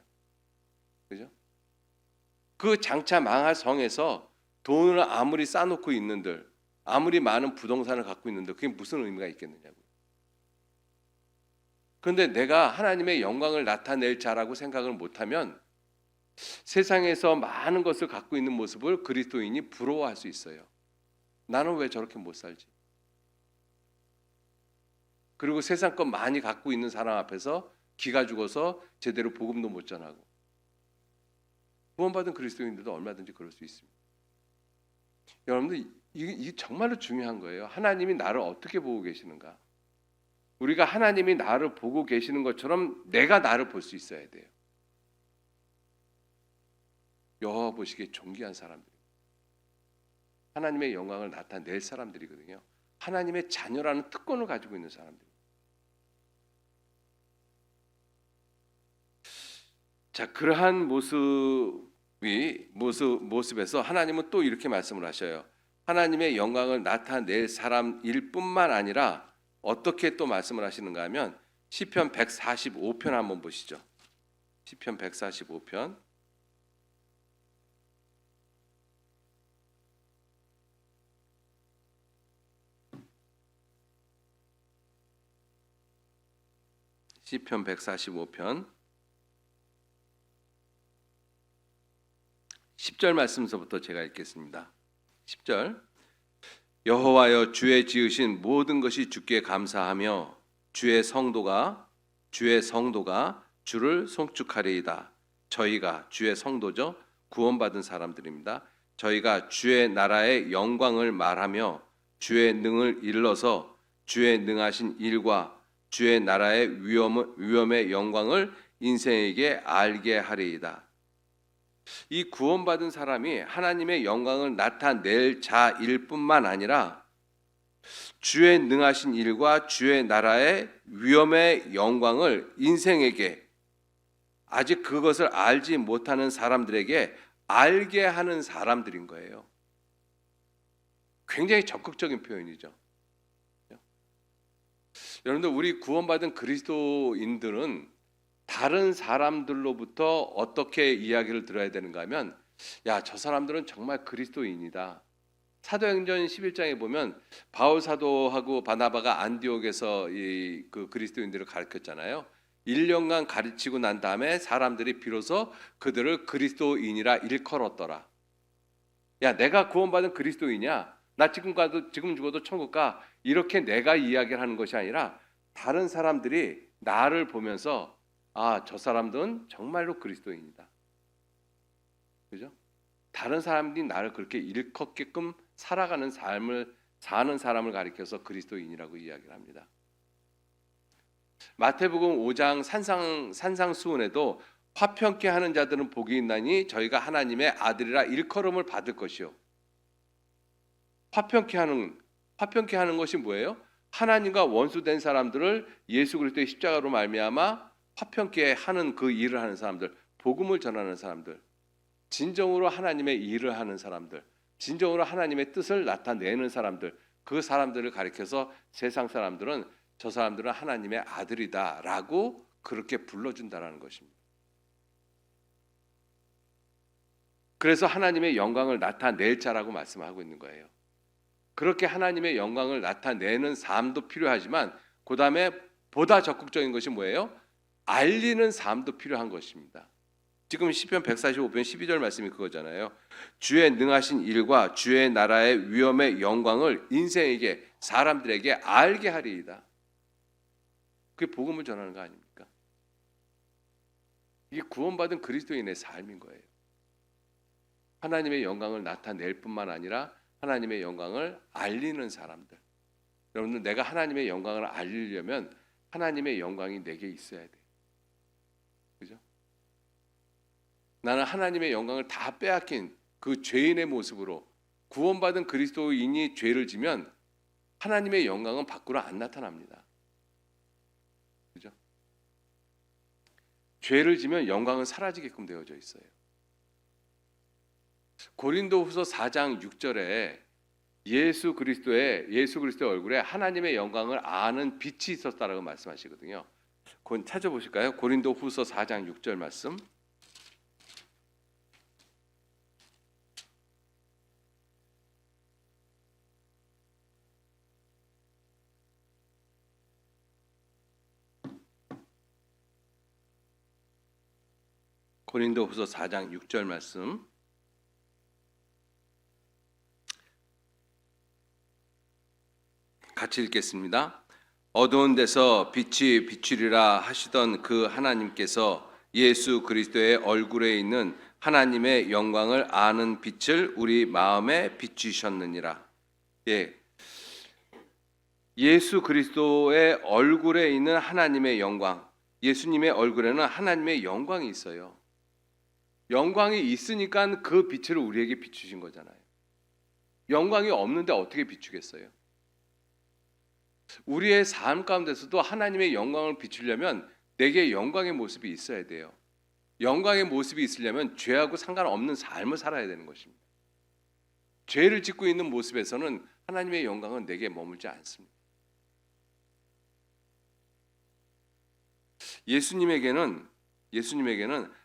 그죠? 그 장차 망할 성에서 돈을 아무리 쌓아놓고 있는들, 아무리 많은 부동산을 갖고 있는데 그게 무슨 의미가 있겠느냐고요. 그런데 내가 하나님의 영광을 나타낼 자라고 생각을 못하면 세상에서 많은 것을 갖고 있는 모습을 그리스도인이 부러워할 수 있어요. 나는 왜 저렇게 못 살지? 그리고 세상 것 많이 갖고 있는 사람 앞에서 기가 죽어서 제대로 복음도 못 전하고. 구원받은 그리스도인들도 얼마든지 그럴 수 있습니다. 여러분들 이게 정말로 중요한 거예요. 하나님이 나를 어떻게 보고 계시는가? 우리가 하나님이 나를 보고 계시는 것처럼 내가 나를 볼 수 있어야 돼요. 여호와 보시기에 존귀한 사람들, 하나님의 영광을 나타낼 사람들이거든요. 하나님의 자녀라는 특권을 가지고 있는 사람들. 자, 그러한 모습에서 하나님은 또 이렇게 말씀을 하셔요. 하나님의 영광을 나타낼 사람일 뿐만 아니라 어떻게 또 말씀을 하시는가 하면 시편 145편 한번 보시죠. 시편 145편 145편 10절 말씀서부터 제가 읽겠습니다. 10절 여호와여 주의 지으신 모든 것이 주께 감사하며 주의 성도가 주를 송축하리이다. 저희가 주의 성도죠. 구원받은 사람들입니다. 저희가 주의 나라의 영광을 말하며 주의 능을 일러서 주의 능하신 일과 주의 나라의 위엄의 영광을 인생에게 알게 하리이다. 이 구원받은 사람이 하나님의 영광을 나타낼 자일 뿐만 아니라 주의 능하신 일과 주의 나라의 위엄의 영광을 인생에게 아직 그것을 알지 못하는 사람들에게 알게 하는 사람들인 거예요. 굉장히 적극적인 표현이죠. 여러분들 우리 구원받은 그리스도인들은 다른 사람들로부터 어떻게 이야기를 들어야 되는가 하면 야, 저 사람들은 정말 그리스도인이다. 사도행전 11장에 보면 바울 사도하고 바나바가 안디옥에서 그 그리스도인들을 가르쳤잖아요. 1년간 가르치고 난 다음에 사람들이 비로소 그들을 그리스도인이라 일컬었더라. 야, 내가 구원받은 그리스도인이야. 나 지금 죽어도 천국 가. 이렇게 내가 이야기를 하는 것이 아니라 다른 사람들이 나를 보면서 아, 저 사람들은 정말로 그리스도인이다. 그죠? 다른 사람들이 나를 그렇게 일컫게끔 살아가는 삶을 사는 사람을 가리켜서 그리스도인이라고 이야기를 합니다. 마태복음 5장 산상수훈에도 화평케 하는 자들은 복이 있나니 저희가 하나님의 아들이라 일컬음을 받을 것이요. 화평케 하는 것이 뭐예요? 하나님과 원수된 사람들을 예수 그리스도의 십자가로 말미암아 화평케 하는 그 일을 하는 사람들, 복음을 전하는 사람들, 진정으로 하나님의 일을 하는 사람들, 진정으로 하나님의 뜻을 나타내는 사람들, 그 사람들을 가리켜서 세상 사람들은 저 사람들은 하나님의 아들이다라고 그렇게 불러준다라는 것입니다. 그래서 하나님의 영광을 나타낼 자라고 말씀하고 있는 거예요. 그렇게 하나님의 영광을 나타내는 삶도 필요하지만 그 다음에 보다 적극적인 것이 뭐예요? 알리는 삶도 필요한 것입니다. 지금 시편 145편 12절 말씀이 그거잖아요. 주의 능하신 일과 주의 나라의 위엄의 영광을 인생에게 사람들에게 알게 하리이다. 그게 복음을 전하는 거 아닙니까? 이게 구원받은 그리스도인의 삶인 거예요. 하나님의 영광을 나타낼 뿐만 아니라 하나님의 영광을 알리는 사람들. 여러분들 내가 하나님의 영광을 알리려면 하나님의 영광이 내게 있어야 돼요. 그죠? 나는 하나님의 영광을 다 빼앗긴 그 죄인의 모습으로 구원받은 그리스도인이 죄를 지면 하나님의 영광은 밖으로 안 나타납니다. 그죠? 죄를 지면 영광은 사라지게끔 되어져 있어요. 고린도후서 4장 6절에 예수 그리스도의 얼굴에 하나님의 영광을 아는 빛이 있었다라고 말씀하시거든요. 그건 찾아보실까요? 고린도후서 4장 6절 말씀. 고린도후서 4장 6절 말씀. 같이 읽겠습니다. 어두운 데서 빛이 비추리라 하시던 그 하나님께서 예수 그리스도의 얼굴에 있는 하나님의 영광을 아는 빛을 우리 마음에 비추셨느니라. 예. 예수 그리스도의 얼굴에 있는 하나님의 영광. 예수님의 얼굴에는 하나님의 영광이 있어요. 영광이 있으니까 그 빛을 우리에게 비추신 거잖아요. 영광이 없는데 어떻게 비추겠어요? 우리의 삶 가운데서도 하나님의 영광을 비추려면 내게 영광의 모습이 있어야 돼요. 영광의 모습이 있으려면 죄하고 상관없는 삶을 살아야 되는 것입니다. 죄를 짓고 있는 모습에서는 하나님의 영광은 내게 머물지 않습니다. 예수님에게는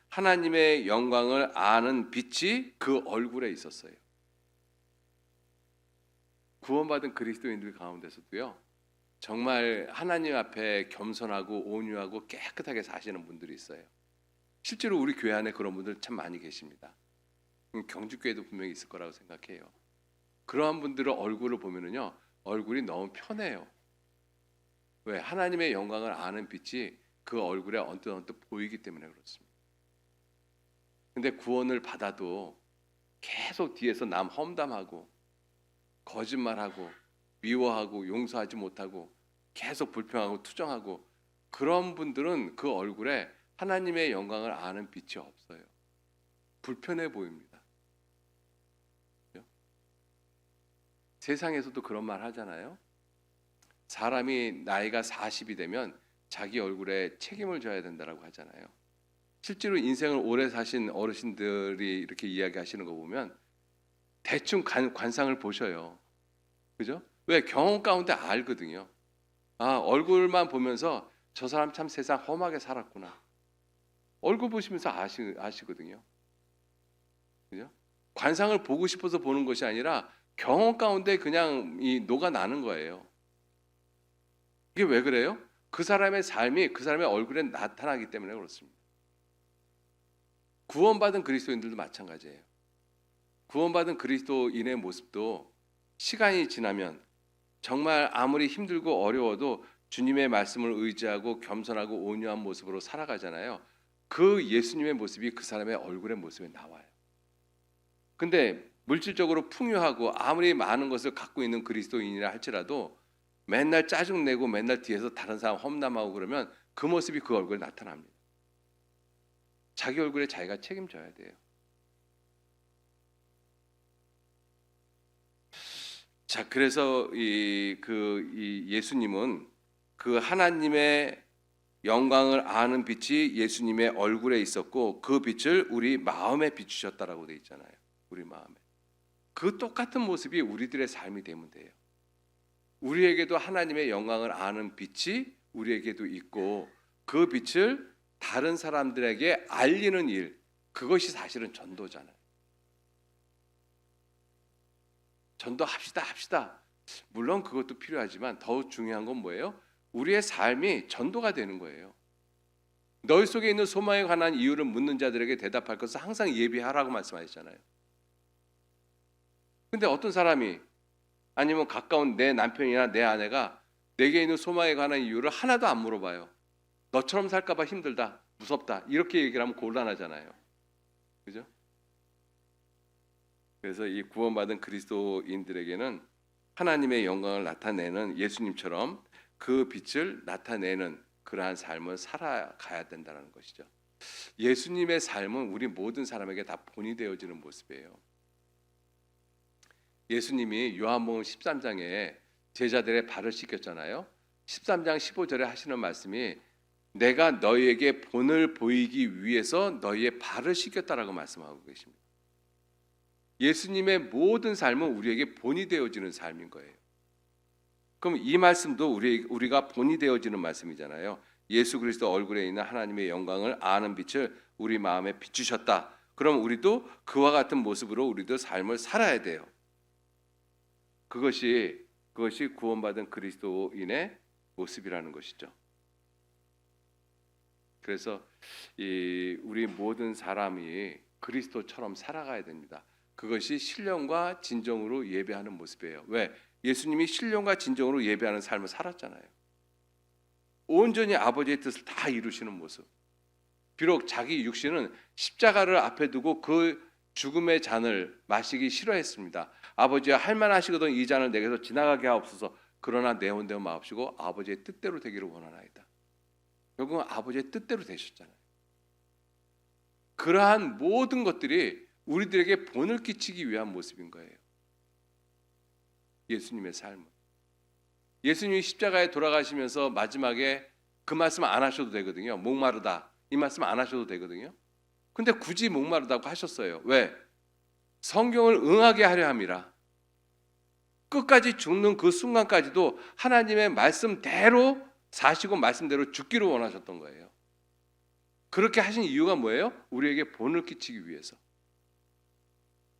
하나님의 영광을 아는 빛이 그 얼굴에 있었어요. 구원받은 그리스도인들 가운데서도요, 정말 하나님 앞에 겸손하고 온유하고 깨끗하게 사시는 분들이 있어요. 실제로 우리 교회 안에 그런 분들 참 많이 계십니다. 경주교회도 분명히 있을 거라고 생각해요. 그러한 분들의 얼굴을 보면은요, 얼굴이 너무 편해요. 왜? 하나님의 영광을 아는 빛이 그 얼굴에 언뜻 보이기 때문에 그렇습니다. 근데 구원을 받아도 계속 뒤에서 남 험담하고 거짓말하고 미워하고 용서하지 못하고 계속 불평하고 투정하고 그런 분들은 그 얼굴에 하나님의 영광을 아는 빛이 없어요. 불편해 보입니다. 세상에서도 그런 말 하잖아요. 사람이 나이가 40이 되면 자기 얼굴에 책임을 져야 된다라고 하잖아요. 실제로 인생을 오래 사신 어르신들이 이렇게 이야기하시는 거 보면 대충 관상을 보셔요. 그죠? 왜? 경험 가운데 알거든요. 아, 얼굴만 보면서 저 사람 참 세상 험하게 살았구나. 얼굴 보시면서 아시거든요. 그죠? 관상을 보고 싶어서 보는 것이 아니라 경험 가운데 그냥 녹아나는 거예요. 이게 왜 그래요? 그 사람의 삶이 그 사람의 얼굴에 나타나기 때문에 그렇습니다. 구원받은 그리스도인들도 마찬가지예요. 구원받은 그리스도인의 모습도 시간이 지나면 정말 아무리 힘들고 어려워도 주님의 말씀을 의지하고 겸손하고 온유한 모습으로 살아가잖아요. 그 예수님의 모습이 그 사람의 얼굴의 모습에 나와요. 근데 물질적으로 풍요하고 아무리 많은 것을 갖고 있는 그리스도인이라 할지라도 맨날 짜증내고 맨날 뒤에서 다른 사람 험담하고 그러면 그 모습이 그 얼굴에 나타납니다. 자기 얼굴에 자기가 책임져야 돼요. 자, 그래서 예수님은 그 하나님의 영광을 아는 빛이 예수님의 얼굴에 있었고 그 빛을 우리 마음에 비추셨다라고 돼 있잖아요. 우리 마음에. 그 똑같은 모습이 우리들의 삶이 되면 돼요. 우리에게도 하나님의 영광을 아는 빛이 우리에게도 있고 그 빛을 다른 사람들에게 알리는 일, 그것이 사실은 전도잖아요. 전도합시다. 물론 그것도 필요하지만 더 중요한 건 뭐예요? 우리의 삶이 전도가 되는 거예요. 너희 속에 있는 소망에 관한 이유를 묻는 자들에게 대답할 것을 항상 예비하라고 말씀하셨잖아요. 근데 어떤 사람이 아니면 가까운 내 남편이나 내 아내가 내게 있는 소망에 관한 이유를 하나도 안 물어봐요. 너처럼 살까 봐 힘들다, 무섭다 이렇게 얘기를 하면 곤란하잖아요. 그죠? 그래서 이 구원받은 그리스도인들에게는 하나님의 영광을 나타내는 예수님처럼 그 빛을 나타내는 그러한 삶을 살아가야 된다는 것이죠. 예수님의 삶은 우리 모든 사람에게 다 본이 되어지는 모습이에요. 예수님이 요한복음 13장에 제자들의 발을 씻겼잖아요. 13장 15절에 하시는 말씀이 내가 너희에게 본을 보이기 위해서 너희의 발을 씻겼다라고 말씀하고 계십니다. 예수님의 모든 삶은 우리에게 본이 되어지는 삶인 거예요. 그럼 이 말씀도 우리가 본이 되어지는 말씀이잖아요. 예수 그리스도 얼굴에 있는 하나님의 영광을 아는 빛을 우리 마음에 비추셨다. 그럼 우리도 그와 같은 모습으로 우리도 삶을 살아야 돼요. 그것이 구원받은 그리스도인의 모습이라는 것이죠. 그래서 우리 모든 사람이 그리스도처럼 살아가야 됩니다. 그것이 신령과 진정으로 예배하는 모습이에요. 왜? 예수님이 신령과 진정으로 예배하는 삶을 살았잖아요. 온전히 아버지의 뜻을 다 이루시는 모습. 비록 자기 육신은 십자가를 앞에 두고 그 죽음의 잔을 마시기 싫어했습니다. 아버지야 할만하시거든 이 잔을 내게서 지나가게 하옵소서. 그러나 내 온대로 마옵시고 아버지의 뜻대로 되기를 원하나이다. 결국은 아버지의 뜻대로 되셨잖아요. 그러한 모든 것들이 우리들에게 본을 끼치기 위한 모습인 거예요. 예수님의 삶은. 예수님이 십자가에 돌아가시면서 마지막에 그 말씀 안 하셔도 되거든요. 목마르다. 이 말씀 안 하셔도 되거든요. 근데 굳이 목마르다고 하셨어요. 왜? 성경을 응하게 하려 함이라. 끝까지 죽는 그 순간까지도 하나님의 말씀대로 사시고 말씀대로 죽기를 원하셨던 거예요. 그렇게 하신 이유가 뭐예요? 우리에게 본을 끼치기 위해서.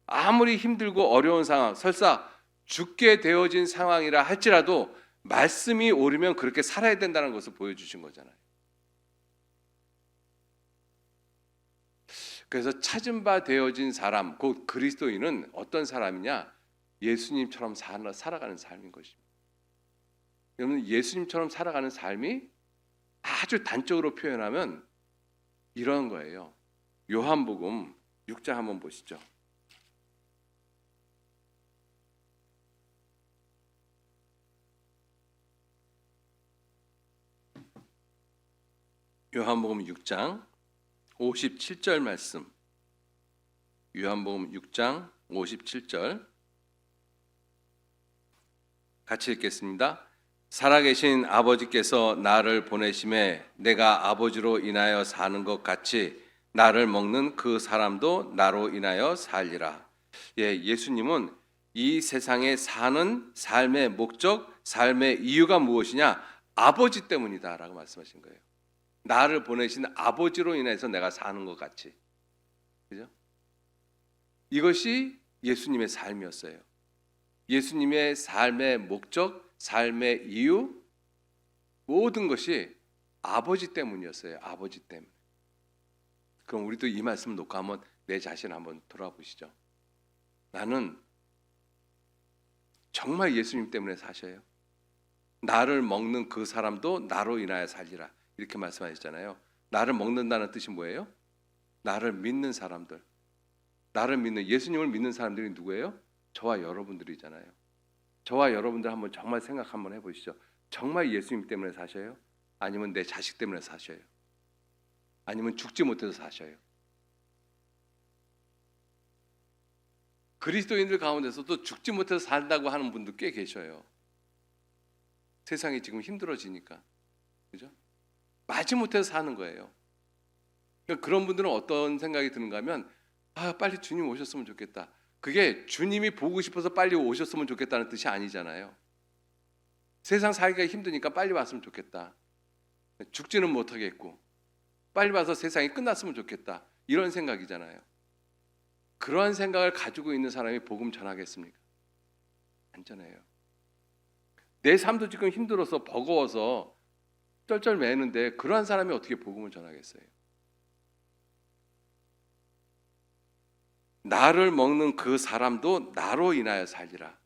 아무리 힘들고 어려운 상황, 설사 죽게 되어진 상황이라 할지라도 말씀이 옳으면 그렇게 살아야 된다는 것을 보여주신 거잖아요. 그래서 찾은 바 되어진 사람, 곧 그리스도인은 어떤 사람이냐? 예수님처럼 살아가는 삶인 것입니다. 여러분, 예수님처럼 살아가는 삶이 아주 단적으로 표현하면 이런 거예요. 요한복음 6장 한번 보시죠. 요한복음 6장 57절 말씀. 요한복음 6장 57절 같이 읽겠습니다. 살아계신 아버지께서 나를 보내심에 내가 아버지로 인하여 사는 것 같이 나를 먹는 그 사람도 나로 인하여 살리라. 예수님은 이 세상에 사는 삶의 목적, 삶의 이유가 무엇이냐? 아버지 때문이다라고 말씀하신 거예요. 나를 보내신 아버지로 인해서 내가 사는 것 같이. 그죠? 이것이 예수님의 삶이었어요. 예수님의 삶의 목적, 삶의 이유, 모든 것이 아버지 때문이었어요. 아버지 때문에. 그럼 우리도 이 말씀 놓고 한번 내 자신 한번 돌아보시죠. 나는 정말 예수님 때문에 사셔요. 나를 먹는 그 사람도 나로 인하여 살리라. 이렇게 말씀하셨잖아요. 나를 먹는다는 뜻이 뭐예요? 나를 믿는 사람들. 나를 믿는, 예수님을 믿는 사람들이 누구예요? 저와 여러분들이잖아요. 저와 여러분들 한번 정말 생각 한번 해보시죠. 정말 예수님 때문에 사셔요? 아니면 내 자식 때문에 사셔요? 아니면 죽지 못해서 사셔요? 그리스도인들 가운데서도 죽지 못해서 산다고 하는 분도 꽤 계셔요. 세상이 지금 힘들어지니까. 그죠? 마지못해서 사는 거예요. 그러니까 그런 분들은 어떤 생각이 드는가 하면 빨리 주님 오셨으면 좋겠다. 그게 주님이 보고 싶어서 빨리 오셨으면 좋겠다는 뜻이 아니잖아요. 세상 살기가 힘드니까 빨리 왔으면 좋겠다. 죽지는 못하겠고 빨리 와서 세상이 끝났으면 좋겠다. 이런 생각이잖아요. 그러한 생각을 가지고 있는 사람이 복음 전하겠습니까? 안 전해요. 내 삶도 지금 힘들어서 버거워서 쩔쩔매는데 그러한 사람이 어떻게 복음을 전하겠어요? 나를 먹는 그 사람도 나로 인하여 살리라.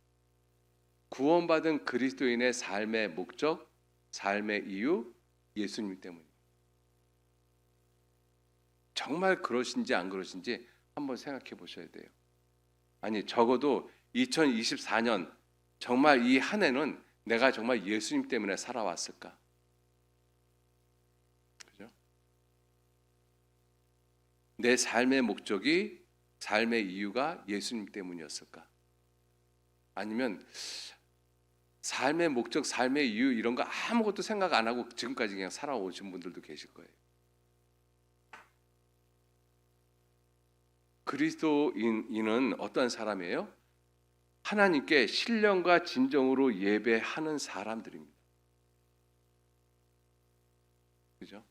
구원받은 그리스도인의 삶의 목적, 삶의 이유, 예수님 때문입니다. 정말 그러신지 안 그러신지 한번 생각해 보셔야 돼요. 아니, 적어도 2024년 정말 이 한 해는 내가 정말 예수님 때문에 살아왔을까? 그죠? 내 삶의 목적이, 삶의 이유가 예수님 때문이었을까? 아니면 삶의 목적, 삶의 이유 이런 거 아무것도 생각 안 하고 지금까지 그냥 살아오신 분들도 계실 거예요. 그리스도인은 어떤 사람이에요? 하나님께 신령과 진정으로 예배하는 사람들입니다. 그죠?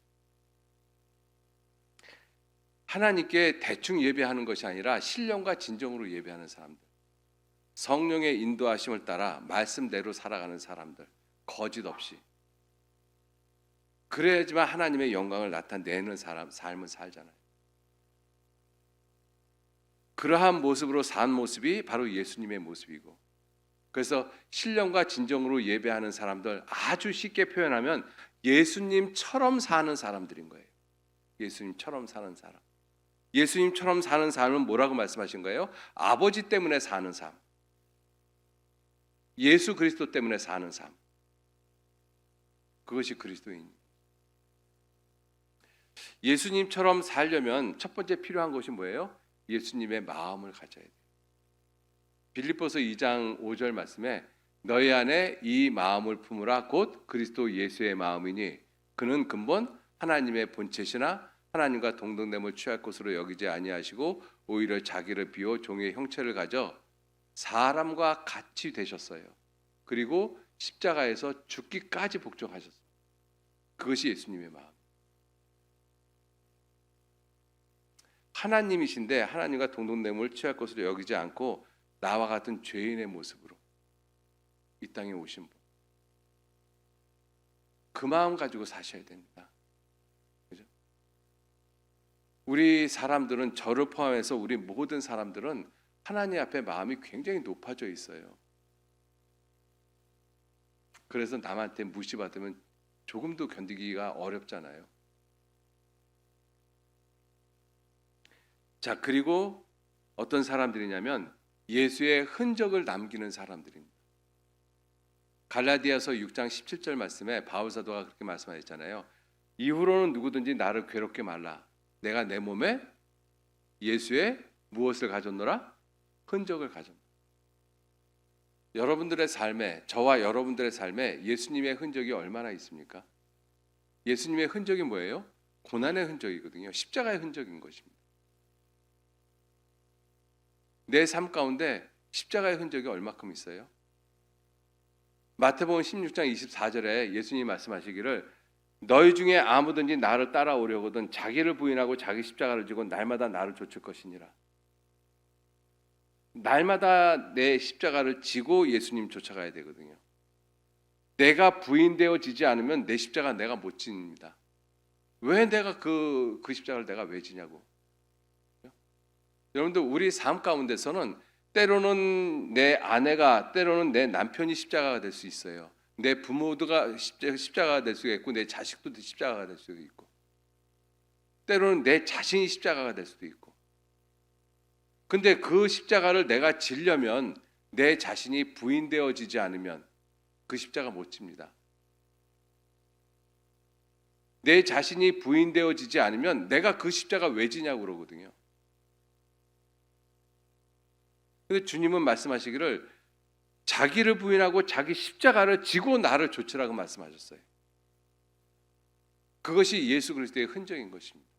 하나님께 대충 예배하는 것이 아니라 신령과 진정으로 예배하는 사람들. 성령의 인도하심을 따라 말씀대로 살아가는 사람들. 거짓 없이. 그래야지만 하나님의 영광을 나타내는 삶을 살잖아요. 그러한 모습으로 산 모습이 바로 예수님의 모습이고, 그래서 신령과 진정으로 예배하는 사람들, 아주 쉽게 표현하면 예수님처럼 사는 사람들인 거예요. 예수님처럼 사는 사람. 예수님처럼 사는 삶은 뭐라고 말씀하신 거예요? 아버지 때문에 사는 삶. 예수 그리스도 때문에 사는 삶. 그것이 그리스도인입니다. 예수님처럼 살려면 첫 번째 필요한 것이 뭐예요? 예수님의 마음을 가져야 돼요. 빌립보서 2장 5절 말씀에 너희 안에 이 마음을 품으라 곧 그리스도 예수의 마음이니 그는 근본 하나님의 본체시나 하나님과 동등됨을 취할 것으로 여기지 아니하시고 오히려 자기를 비워 종의 형체를 가져 사람과 같이 되셨어요. 그리고 십자가에서 죽기까지 복종하셨어요. 그것이 예수님의 마음. 하나님이신데 하나님과 동등됨을 취할 것으로 여기지 않고 나와 같은 죄인의 모습으로 이 땅에 오신 분. 그 마음 가지고 사셔야 됩니다. 그죠? 우리 사람들은 저를 포함해서 우리 모든 사람들은 하나님 앞에 마음이 굉장히 높아져 있어요. 그래서 남한테 무시받으면 조금도 견디기가 어렵잖아요. 자, 그리고 어떤 사람들이냐면 예수의 흔적을 남기는 사람들입니다. 갈라디아서 6장 17절 말씀에 바울 사도가 그렇게 말씀하셨잖아요. 이후로는 누구든지 나를 괴롭게 말라. 내가 내 몸에 예수의 무엇을 가졌노라? 흔적을 가졌노라. 여러분들의 삶에, 저와 여러분들의 삶에 예수님의 흔적이 얼마나 있습니까? 예수님의 흔적이 뭐예요? 고난의 흔적이거든요. 십자가의 흔적인 것입니다. 내 삶 가운데 십자가의 흔적이 얼마큼 있어요? 마태복음 16장 24절에 예수님이 말씀하시기를 너희 중에 아무든지 나를 따라오려거든 자기를 부인하고 자기 십자가를 지고 날마다 나를 좇을 것이니라. 날마다 내 십자가를 지고 예수님 쫓아가야 되거든요. 내가 부인되어지지 않으면 내 십자가 내가 못 집니다. 왜 내가 그 십자가를 내가 왜 지냐고. 여러분들 우리 삶 가운데서는 때로는 내 아내가 때로는 내 남편이 십자가가 될 수 있어요. 내 부모가 십자가가 될 수가 있고 내 자식도 십자가가 될 수도 있고 때로는 내 자신이 십자가가 될 수도 있고 근데 그 십자가를 내가 지려면 내 자신이 부인되어지지 않으면 그 십자가 못 집니다. 내 자신이 부인되어지지 않으면 내가 그 십자가 왜 지냐고 그러거든요. 근데 주님은 말씀하시기를 자기를 부인하고 자기 십자가를 지고 나를 좇으라고 말씀하셨어요. 그것이 예수 그리스도의 흔적인 것입니다.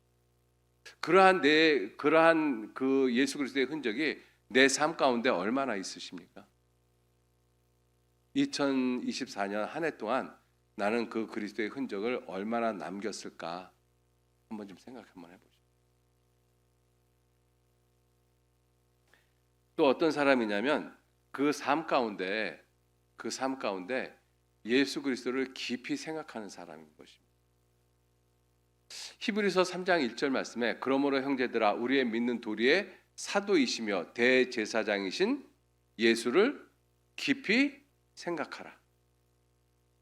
그러한 그 예수 그리스도의 흔적이 내 삶 가운데 얼마나 있으십니까? 2024년 한 해 동안 나는 그 그리스도의 흔적을 얼마나 남겼을까 한번 좀 생각 한번 해보죠. 또 어떤 사람이냐면 그 삶 가운데 예수 그리스도를 깊이 생각하는 사람인 것입니다. 히브리서 3장 1절 말씀에 그러므로 형제들아 우리의 믿는 도리의 사도이시며 대제사장이신 예수를 깊이 생각하라.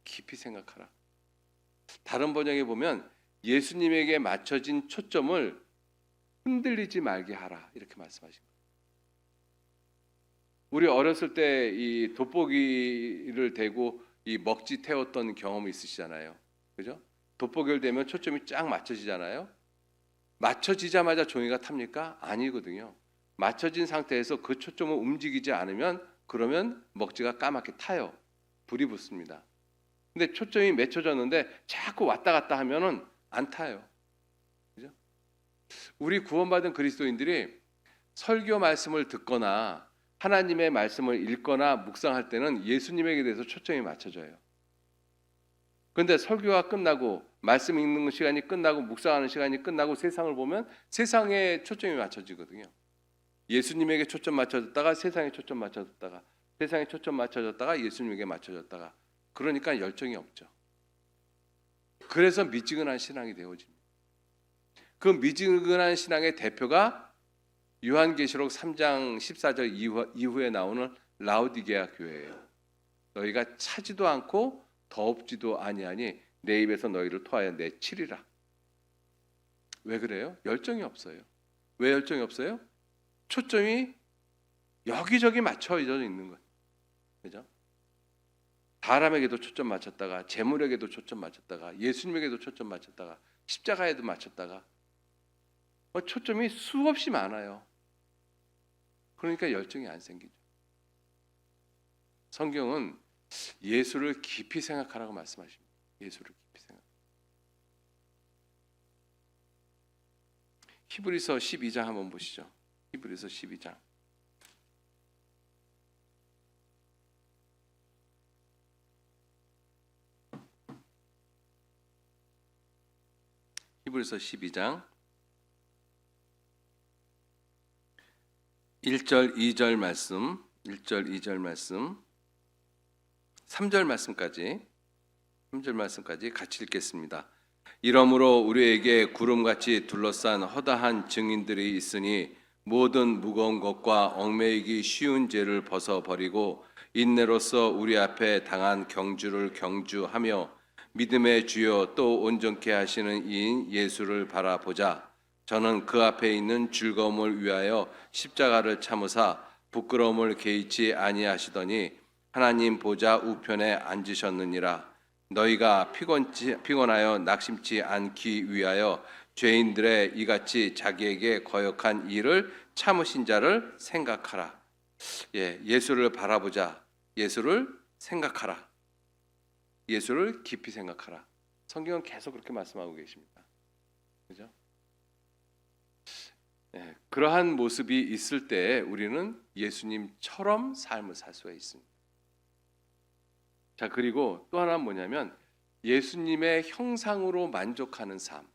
깊이 생각하라. 다른 번역에 보면 예수님에게 맞춰진 초점을 흔들리지 말게 하라 이렇게 말씀하십니다. 우리 어렸을 때 이 돋보기를 대고 이 먹지 태웠던 경험이 있으시잖아요. 그죠? 돋보기를 대면 초점이 쫙 맞춰지잖아요. 맞춰지자마자 종이가 탑니까? 아니거든요. 맞춰진 상태에서 그 초점을 움직이지 않으면 그러면 먹지가 까맣게 타요. 불이 붙습니다. 근데 초점이 맺혀졌는데 자꾸 왔다 갔다 하면은 안 타요. 그죠? 우리 구원받은 그리스도인들이 설교 말씀을 듣거나 하나님의 말씀을 읽거나 묵상할 때는 예수님에게 대해서 초점이 맞춰져요. 그런데 설교가 끝나고 말씀 읽는 시간이 끝나고 묵상하는 시간이 끝나고 세상을 보면 세상에 초점이 맞춰지거든요. 예수님에게 초점 맞춰졌다가 세상에 초점 맞춰졌다가 세상에 초점 맞춰졌다가 예수님에게 맞춰졌다가 그러니까 열정이 없죠. 그래서 미지근한 신앙이 되어집니다. 그 미지근한 신앙의 대표가 요한계시록 3장 14절 이후에 나오는 라오디게아 교회예요. 너희가 차지도 않고 더웁지도 아니하니 내 입에서 너희를 토하여 내치리라. 왜 그래요? 열정이 없어요. 왜 열정이 없어요? 초점이 여기저기 맞춰져 있는 거예요. 그죠? 사람에게도 초점 맞췄다가, 재물에게도 초점 맞췄다가, 예수님에게도 초점 맞췄다가, 십자가에도 맞췄다가, 초점이 수없이 많아요. 그러니까 열정이 안 생기죠. 성경은 예수를 깊이 생각하라고 말씀하십니다. 예수를 깊이 생각. 히브리서 12장 한번 보시죠. 히브리서 12장. 히브리서 12장 1절 2절 말씀, 1절 2절 말씀, 3절 말씀까지 같이 읽겠습니다. 이러므로 우리에게 구름같이 둘러싼 허다한 증인들이 있으니 모든 무거운 것과 얽매이기 쉬운 죄를 벗어버리고 인내로서 우리 앞에 당한 경주를 경주하며 믿음의 주요 또 온전케 하시는 이인 예수를 바라보자. 저는 그 앞에 있는 즐거움을 위하여 십자가를 참으사 부끄러움을 개의치 아니하시더니 하나님 보좌 우편에 앉으셨느니라. 너희가 피곤하여 낙심치 않기 위하여 죄인들의 이같이 자기에게 거역한 일을 참으신 자를 생각하라. 예수를 바라보자. 예수를 생각하라. 예수를 깊이 생각하라. 성경은 계속 그렇게 말씀하고 계십니다. 그죠? 그러한 모습이 있을 때 우리는 예수님처럼 삶을 살 수가 있습니다. 자, 그리고 또 하나는 뭐냐면 예수님의 형상으로 만족하는 삶.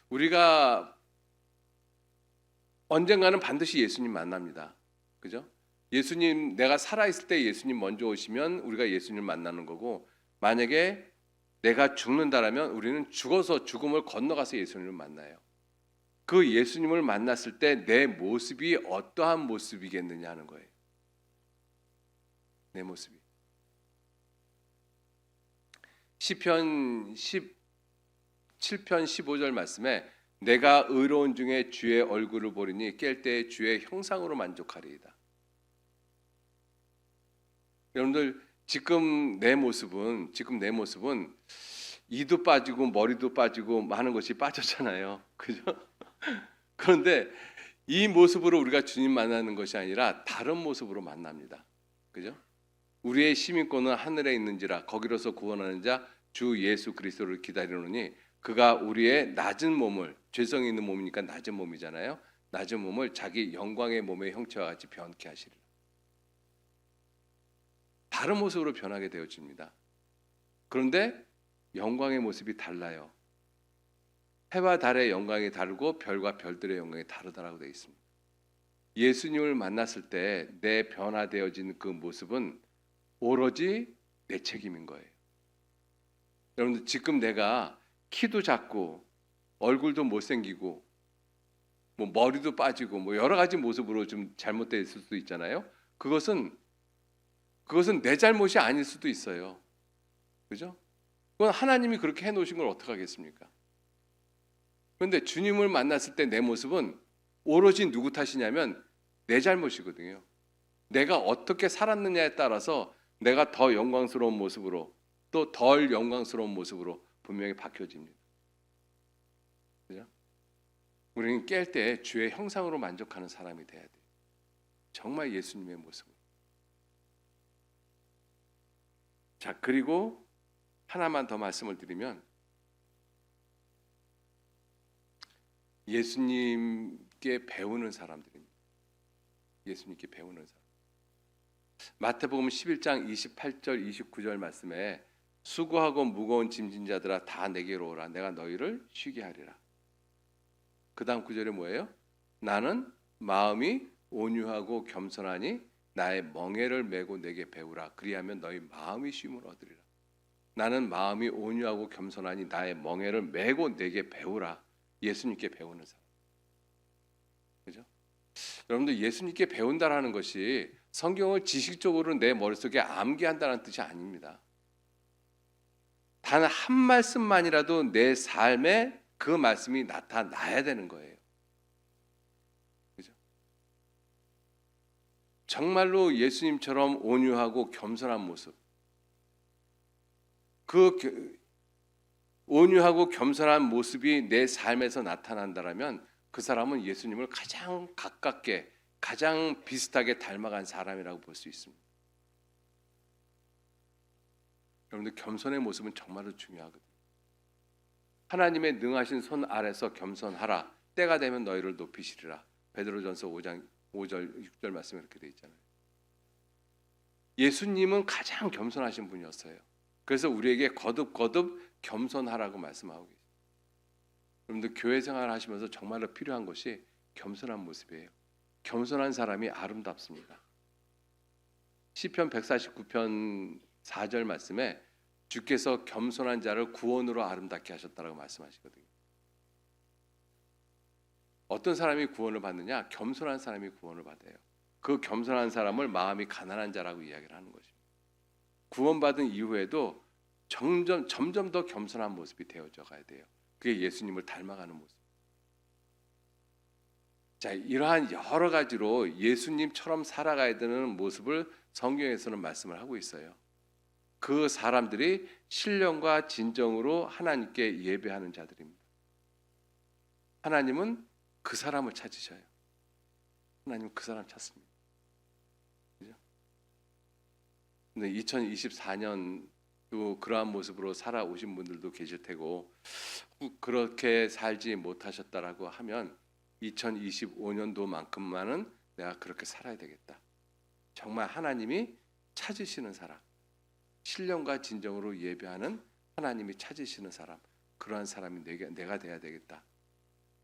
우리가 언젠가는 반드시 예수님 만납니다. 그죠? 예수님, 내가 살아있을 때 예수님 먼저 오시면 우리가 예수님 만나는 거고, 만약에 내가 죽는다라면 우리는 죽어서 죽음을 건너가서 예수님을 만나요. 그 예수님을 만났을 때 내 모습이 어떠한 모습이겠느냐 하는 거예요. 내 모습이. 시편 17편 15절 말씀에 내가 의로운 중에 주의 얼굴을 보리니 깰 때에 주의 형상으로 만족하리이다. 여러분들 지금 내 모습은 이도 빠지고 머리도 빠지고 많은 것이 빠졌잖아요. 그죠? 그런데 이 모습으로 우리가 주님 만나는 것이 아니라 다른 모습으로 만납니다. 그죠? 우리의 시민권은 하늘에 있는지라 거기로서 구원하는 자 주 예수 그리스도를 기다리노니 그가 우리의 낮은 몸을, 죄성이 있는 몸이니까 낮은 몸이잖아요. 낮은 몸을 자기 영광의 몸의 형체와 같이 변케 하시리라. 다른 모습으로 변하게 되어집니다. 그런데 영광의 모습이 달라요. 해와 달의 영광이 다르고 별과 별들의 영광이 다르다라고 되어 있습니다. 예수님을 만났을 때 내 변화되어진 그 모습은 오로지 내 책임인 거예요. 여러분들 지금 내가 키도 작고 얼굴도 못생기고 뭐 머리도 빠지고 뭐 여러 가지 모습으로 좀 잘못되어 있을 수도 있잖아요. 그것은 내 잘못이 아닐 수도 있어요. 그죠? 그건 하나님이 그렇게 해놓으신 걸 어떻게 하겠습니까? 그런데 주님을 만났을 때 내 모습은 오로지 누구 탓이냐면 내 잘못이거든요. 내가 어떻게 살았느냐에 따라서 내가 더 영광스러운 모습으로 또 덜 영광스러운 모습으로 분명히 바뀌어집니다. 그죠? 우리는 깰 때 주의 형상으로 만족하는 사람이 돼야 돼요. 정말 예수님의 모습으로. 자, 그리고 하나만 더 말씀을 드리면 예수님께 배우는 사람들입니다. 예수님께 배우는 사람. 마태복음 11장 28절 29절 말씀에 수고하고 무거운 짐진 자들아 다 내게로 오라. 내가 너희를 쉬게 하리라. 그 다음 구절에 뭐예요? 나는 마음이 온유하고 겸손하니 나의 멍에를 메고 내게 배우라. 그리하면 너희 마음이 쉼을 얻으리라. 나는 마음이 온유하고 겸손하니 나의 멍에를 메고 내게 배우라. 예수님께 배우는 사람. 그죠? 여러분들 예수님께 배운다라는 것이 성경을 지식적으로 내 머릿속에 암기한다는 뜻이 아닙니다. 단 한 말씀만이라도 내 삶에 그 말씀이 나타나야 되는 거예요. 그죠? 정말로 예수님처럼 온유하고 겸손한 모습. 온유하고 겸손한 모습이 내 삶에서 나타난다라면 그 사람은 예수님을 가장 가깝게, 가장 비슷하게 닮아간 사람이라고 볼 수 있습니다. 여러분들 겸손의 모습은 정말로 중요하거든요. 하나님의 능하신 손 아래서 겸손하라. 때가 되면 너희를 높이시리라. 베드로전서 5장 5절 6절 말씀에 이렇게 돼 있잖아요. 예수님은 가장 겸손하신 분이었어요. 그래서 우리에게 거듭 겸손하라고 말씀하고 계세요. 여러분들 교회 생활을 하시면서 정말로 필요한 것이 겸손한 모습이에요. 겸손한 사람이 아름답습니다. 시편 149편 4절 말씀에 주께서 겸손한 자를 구원으로 아름답게 하셨다라고 말씀하시거든요. 어떤 사람이 구원을 받느냐? 겸손한 사람이 구원을 받아요. 그 겸손한 사람을 마음이 가난한 자라고 이야기를 하는 것입니다. 구원받은 이후에도 점점 더 겸손한 모습이 되어져 가야 돼요. 그게 예수님을 닮아가는 모습. 자, 이러한 여러 가지로 예수님처럼 살아가야 되는 모습을 성경에서는 말씀을 하고 있어요. 그 사람들이 신령과 진정으로 하나님께 예배하는 자들입니다. 하나님은 그 사람을 찾으셔요. 하나님은 그 사람 찾습니다. 그죠? 근데 2024년 또 그러한 모습으로 살아오신 분들도 계실 테고 그렇게 살지 못하셨다라고 하면 2025년도만큼만은 내가 그렇게 살아야 되겠다. 정말 하나님이 찾으시는 사람, 신령과 진정으로 예배하는 하나님이 찾으시는 사람, 그러한 사람이 내가 돼야 되겠다.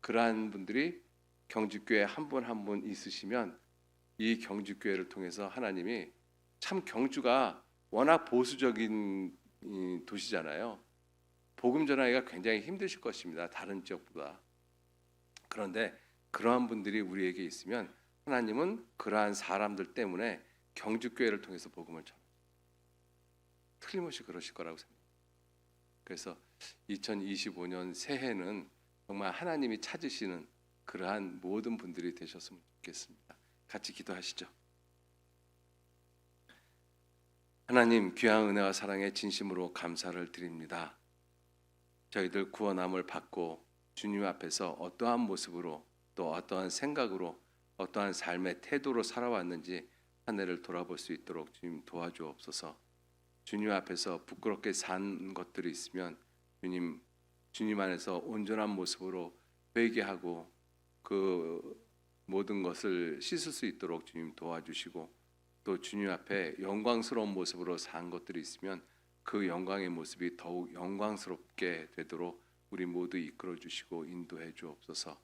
그러한 분들이 경주교회 한 분 한 분 있으시면 이 경주교회를 통해서 하나님이 참 경주가 워낙 보수적인 도시잖아요. 복음 전하기가 굉장히 힘드실 것입니다. 다른 지역보다. 그런데 그러한 분들이 우리에게 있으면 하나님은 그러한 사람들 때문에 경주교회를 통해서 복음을 전합니다. 틀림없이 그러실 거라고 생각합니다. 그래서 2025년 새해는 정말 하나님이 찾으시는 그러한 모든 분들이 되셨으면 좋겠습니다. 같이 기도하시죠. 하나님, 귀한 은혜와 사랑에 진심으로 감사를 드립니다. 저희들 구원함을 받고 주님 앞에서 어떠한 모습으로 또 어떠한 생각으로 어떠한 삶의 태도로 살아왔는지 한 해를 돌아볼 수 있도록 주님 도와주옵소서. 주님 앞에서 부끄럽게 산 것들이 있으면 주님 안에서 온전한 모습으로 회개하고 그 모든 것을 씻을 수 있도록 주님 도와주시고 또 주님 앞에 영광스러운 모습으로 산 것들이 있으면 그 영광의 모습이 더욱 영광스럽게 되도록 우리 모두 이끌어 주시고 인도해 주옵소서.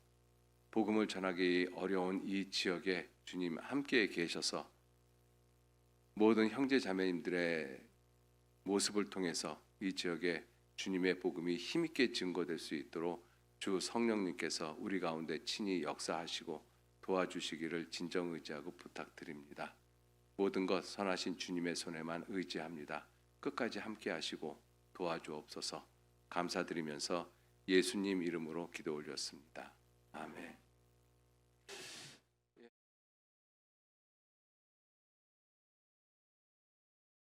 복음을 전하기 어려운 이 지역에 주님 함께 계셔서 모든 형제 자매님들의 모습을 통해서 이 지역에 주님의 복음이 힘있게 증거될 수 있도록 주 성령님께서 우리 가운데 친히 역사하시고 도와주시기를 진정 의지하고 부탁드립니다. 모든 것 선하신 주님의 손에만 의지합니다. 끝까지 함께 하시고 도와주옵소서. 감사드리면서 예수님 이름으로 기도 올렸습니다. 아멘.